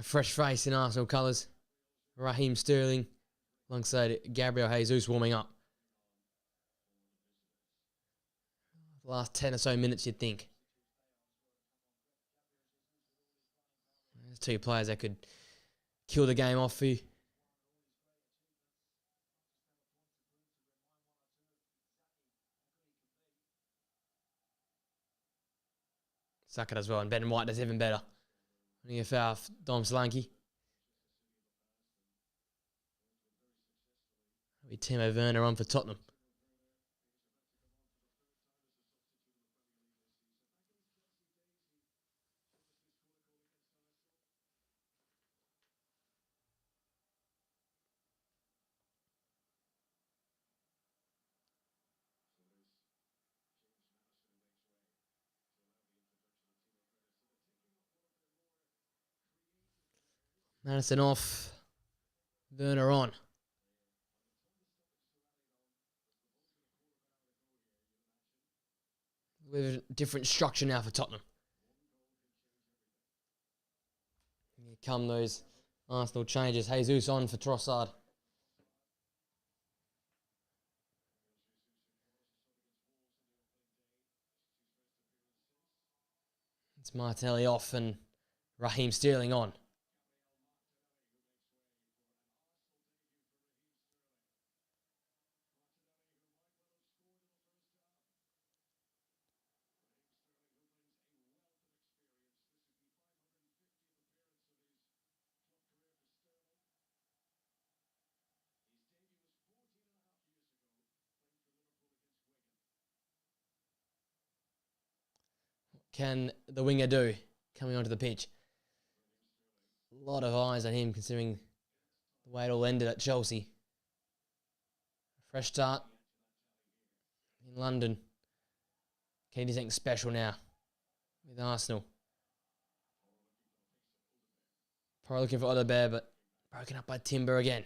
fresh face in Arsenal colours. Raheem Sterling alongside Gabriel Jesus warming up. The last 10 or so minutes, you'd think. There's 2 players that could kill the game off for you. Suck it as well, and Ben White does even better. Only a foul for Dom Solanke. It'll be Timo Werner on for Tottenham. Madison off. Werner on. With a different structure now for Tottenham. Here come those Arsenal changes. Jesus on for Trossard. It's Martinelli off and Raheem Sterling on. Can the winger do coming onto the pitch? A lot of eyes on him considering the way it all ended at Chelsea. Fresh start in London. Can he do something special now with Arsenal? Probably looking for Odebear, but broken up by Timber again.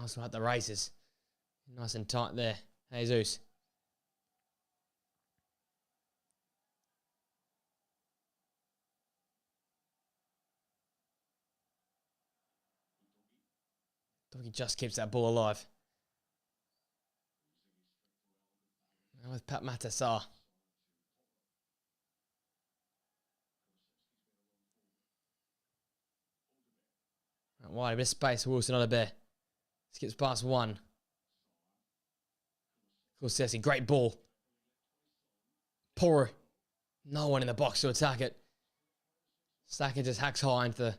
Arsenal at the races. Nice and tight there. Jesus. He just keeps that ball alive. Now with Pat Matassar. Right wide, a bit of space for Wilson Odebear. Skips past one. Kulusevski, great ball. Poor. No one in the box to attack it. Saka just hacks high into the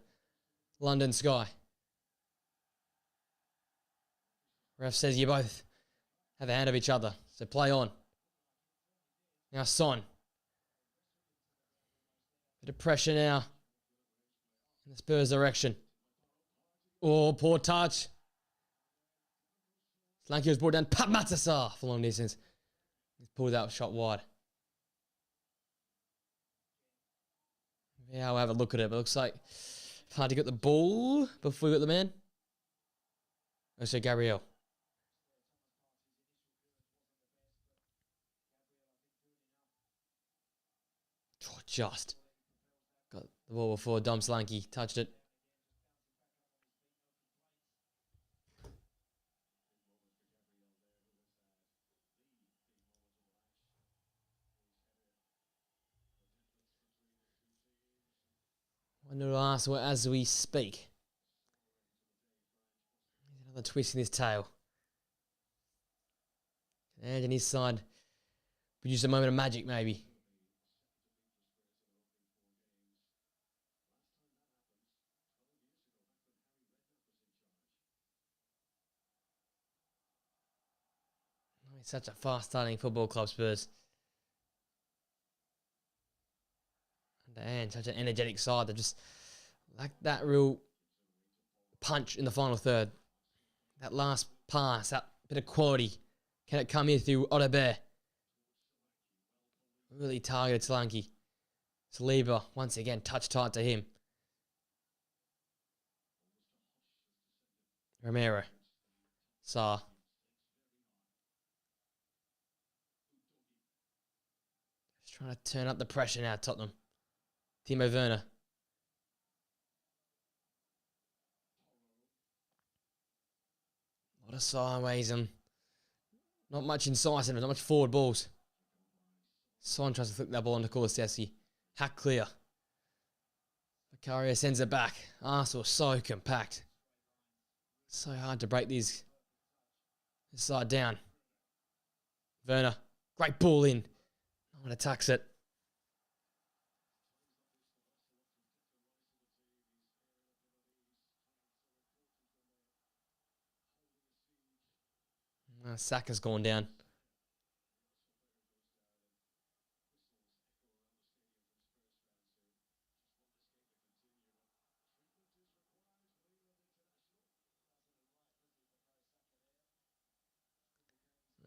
London sky. Ref says you both have a hand of each other, so play on. Now Son. Bit of pressure now in the Spurs direction. Oh, poor touch. Solanke was brought down. Pat Matassar for long distance. He's pulled that shot wide. Yeah, I'll have a look at it, but it looks like it's hard to get the ball before we got the man. Oh, so Gabriel. Oh, just got the ball before Dom Solanke touched it. Wonder Arsenal as we speak. Another twist in his tail. And in his side, produce a moment of magic maybe. It's such a fast-starting football club, Spurs. And such an energetic side. They just like that real punch in the final third. That last pass, that bit of quality. Can it come here through Odebear? Really targeted Solanke. Saliba, once again, touch tight to him. Romero. Sarr. Just trying to turn up the pressure now, Tottenham. Timo Werner. A lot of sideways and not much incisive, not much forward balls. Son tries to flick that ball onto Kulusevski. Hack clear. Vicario sends it back. Arsenal so compact. So hard to break this side down. Werner, great ball in. No one attacks it. Saka's gone down.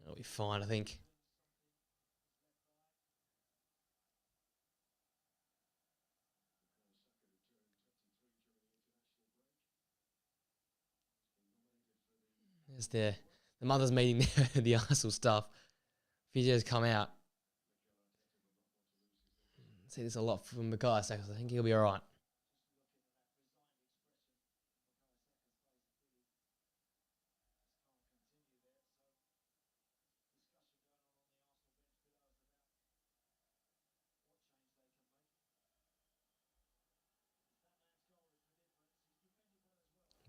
That'll be fine, I think. There's the mother's meeting the Arsenal stuff. Physio's come out. See, there's a lot from Mackay Saka. I think he'll be all right.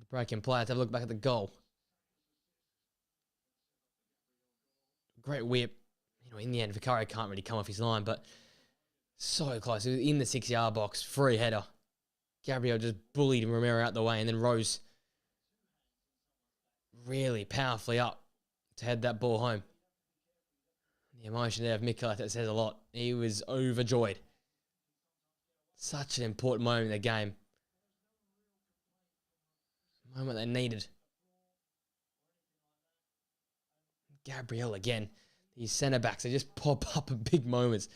Breaking play. Let's have a look back at the goal. Great whip. In the end, Vicario can't really come off his line, but so close. It was in the 6-yard box. Free header. Gabriel just bullied Romero out the way, and then rose really powerfully up to head that ball home. The emotion there of Mikel, that says a lot. He was overjoyed. Such an important moment in the game. Moment they needed. Gabriel again. These centre-backs, they just pop up at big moments.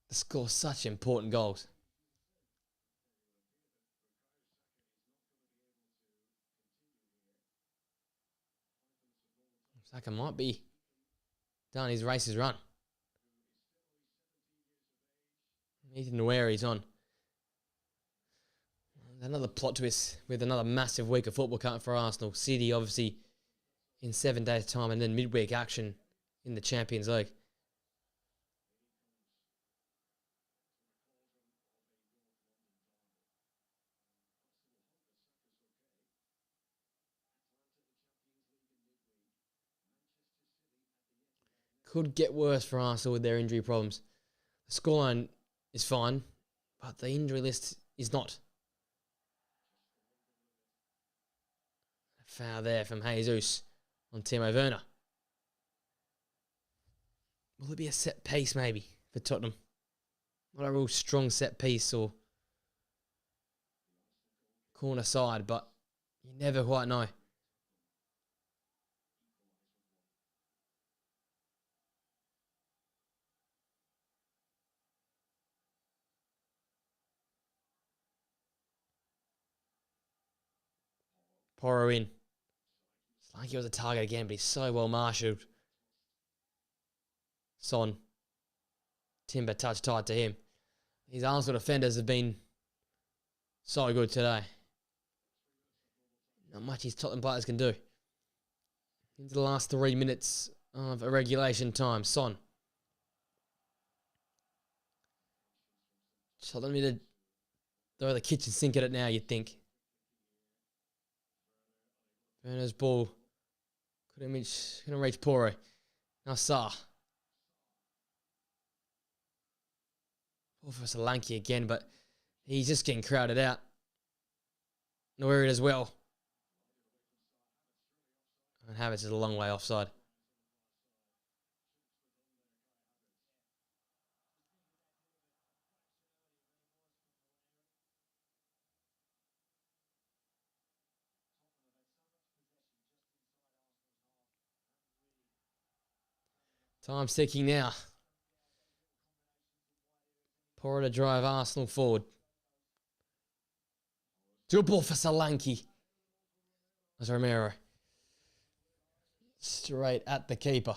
They score such important goals. Saka might be done. His race is run. Ethan Nweri is on. Another plot twist with another massive week of football coming for Arsenal. City, obviously, in 7 days' time, and then midweek action in the Champions League. Could get worse for Arsenal with their injury problems. The scoreline is fine, but the injury list is not. A foul there from Jesus on Timo Werner. Will it be a set piece maybe for Tottenham? Not a real strong set piece or corner side, but you never quite know. Porro in. It's like he was a target again, but he's so well marshalled. Son. Timber touch tight to him. These Arsenal defenders have been so good today. Not much his Tottenham players can do. Into the last 3 minutes of a regulation time. Son. Tottenham need to throw the kitchen sink at it now, you'd think. Werner's ball couldn't reach Porro. Now Sarr. Ball for Solanke again, but he's just getting crowded out. Nweri as well. And Havertz is a long way offside. Time's ticking now. Porro to drive Arsenal forward. Do a ball for Solanke. That's Romero. Straight at the keeper.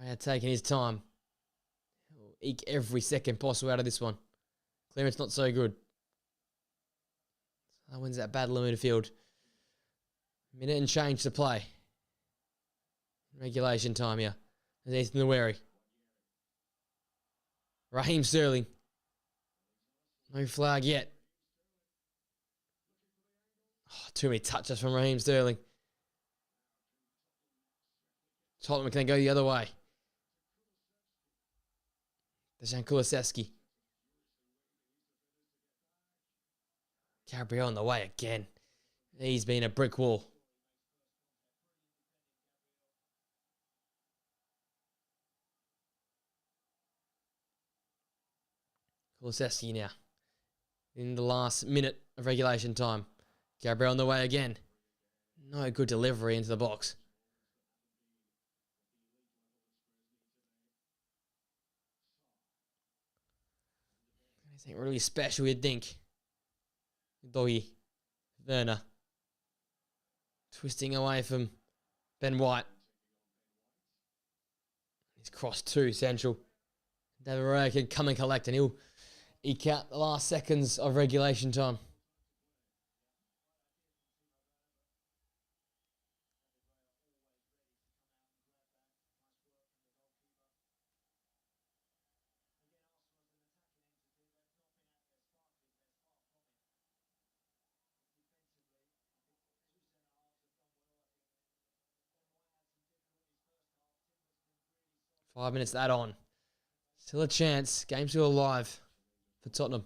Raya taking his time. He'll eke every second possible out of this one. Clearance not so good. That wins that battle in midfield. Minute and change to play. Regulation time here. There's Ethan the Wary. Raheem Sterling. No flag yet. Oh, too many touches from Raheem Sterling. Tottenham can go the other way. Dejan Kulusevski. Gabriel on the way again. He's been a brick wall. Kulusevski now. In the last minute of regulation time. Gabriel on the way again. No good delivery into the box. Anything really special, you'd think. Doggy. Werner. Twisting away from Ben White. He's crossed two central. David Raya can come and collect, and he'll eke out the last seconds of regulation time. Five minutes that on. Still a chance. Game still alive for Tottenham.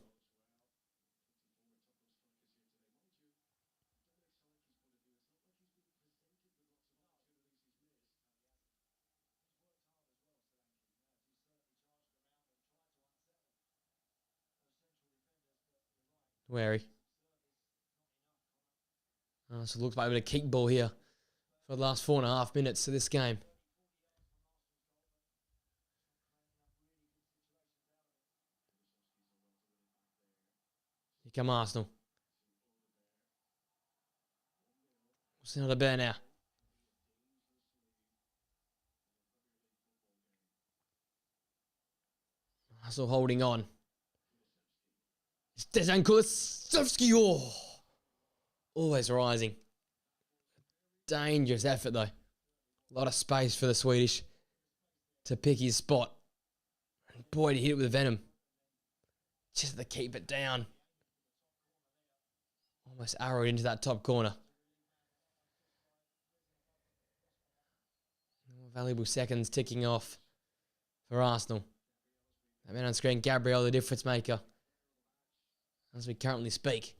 Wary. So it looks like a bit of kick ball here for the last 4.5 minutes of this game. Here come Arsenal. We'll see another bear now. Arsenal holding on. It's Dejan Kulusevski. Oh, always rising. Dangerous effort though. A lot of space for the Swedish to pick his spot. And boy, to hit it with venom. Just to keep it down. Almost arrowed into that top corner. More valuable seconds ticking off for Arsenal. That man on screen, Gabriel, the difference maker. As we currently speak.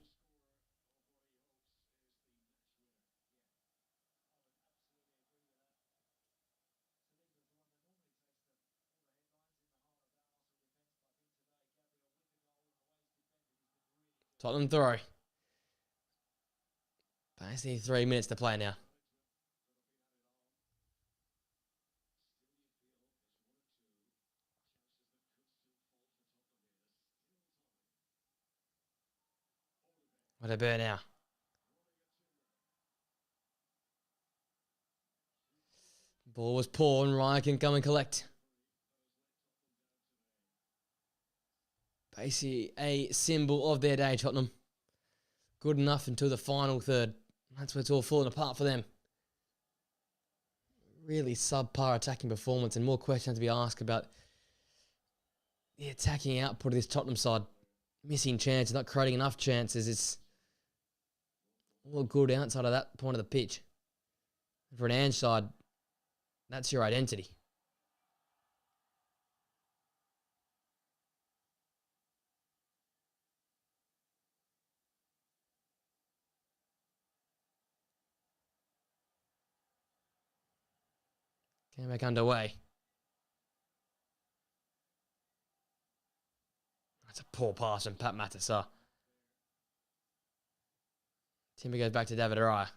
Tottenham throw. Basically 3 minutes to play now. What a bear now. Ball was poor and Ryan can come and collect. Basically a symbol of their day, Tottenham. Good enough until the final third. That's where it's all falling apart for them. Really subpar attacking performance and more questions to be asked about the attacking output of this Tottenham side. Missing chances, not creating enough chances. It's all good outside of that point of the pitch. For an Ange side, that's your identity. Game back underway. That's a poor pass from Pat Matassa. Timber goes back to David Raya.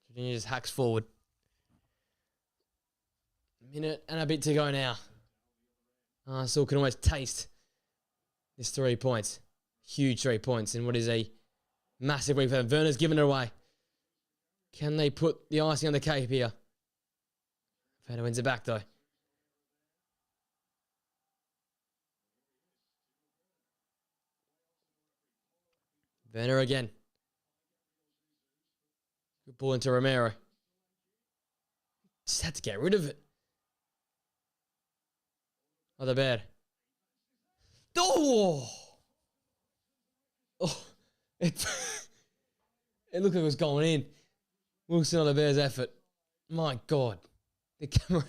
Virginia just hacks forward. Minute and a bit to go now. Still can almost taste this 3 points. Huge 3 points in what is a massive week for them. Werner's given it away. Can they put the icing on the cake here? Werner wins it back though. Werner again. Good ball into Romero. Just had to get rid of it. Not that bad. Oh! Oh! It, it looked like it was going in. Wilson on the Bears' effort. My God. The camera.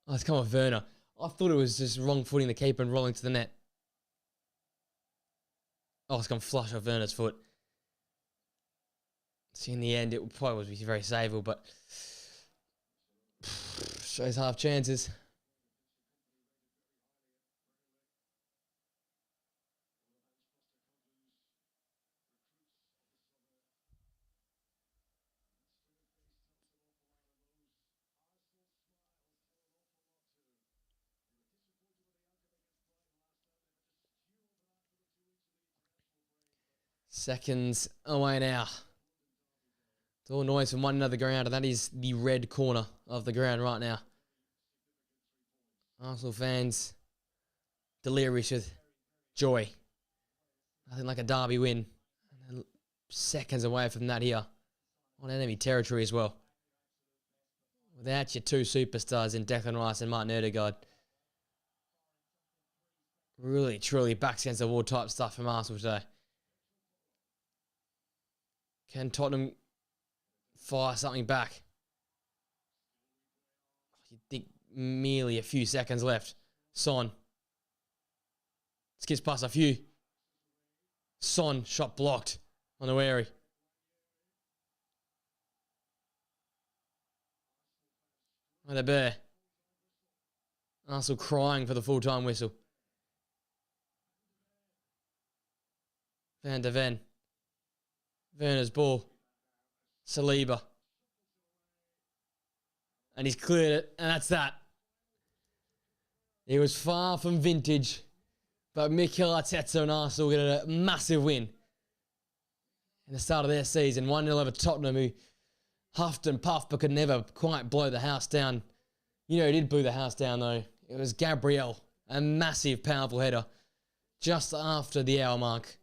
Oh, it's come off Werner. I thought it was just wrong footing the keeper and rolling to the net. Oh, it's gone flush off Werner's foot. See, in the end, it probably was very savable, but shows half chances. Seconds away now. It's all noise from one end of the ground, and that is the red corner of the ground right now. Arsenal fans delirious with joy. Nothing like a derby win. And seconds away from that here. On enemy territory as well. Without your two superstars in Declan Rice and Martin Odegaard. Really, truly backs against the wall type stuff from Arsenal today. Can Tottenham fire something back? You'd think merely a few seconds left. Son. Skips past a few. Son, shot blocked on the wary. Oh, the bear. Arsenal crying for the full-time whistle. Van de Ven. Werner's ball. Saliba. And he's cleared it, and that's that. It was far from vintage, but Mikel Arteta and Arsenal get a massive win in the start of their season. 1-0 over Tottenham, who huffed and puffed but could never quite blow the house down. You know who did blow the house down, though? It was Gabriel, a massive, powerful header just after the hour mark.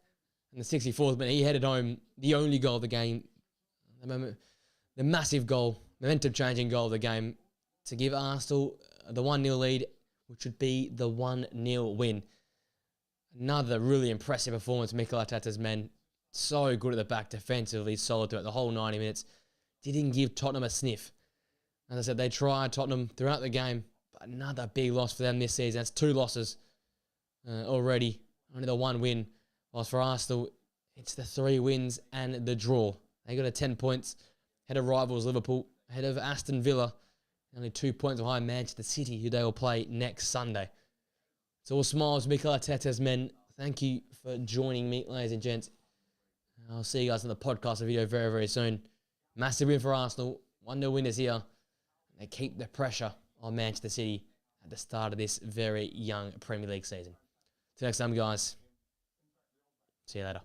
In the 64th minute, he headed home the only goal of the game. The massive goal, momentum-changing goal of the game to give Arsenal the 1-0 lead, which would be the 1-0 win. Another really impressive performance, Mikel Arteta's men. So good at the back, defensively, solid throughout the whole 90 minutes. Didn't give Tottenham a sniff. As I said, they tried Tottenham throughout the game, but another big loss for them this season. That's 2 losses already, only the 1 win. Whilst for Arsenal, it's the 3 wins and the draw. They got a 10 points, ahead of rivals Liverpool, ahead of Aston Villa, only 2 points behind Manchester City, who they will play next Sunday. It's all smiles, Mikel Arteta's men. Thank you for joining me, ladies and gents. I'll see you guys on the podcast video very, very soon. Massive win for Arsenal. 1-0 win is here. They keep the pressure on Manchester City at the start of this very young Premier League season. Till next time, guys. See you later.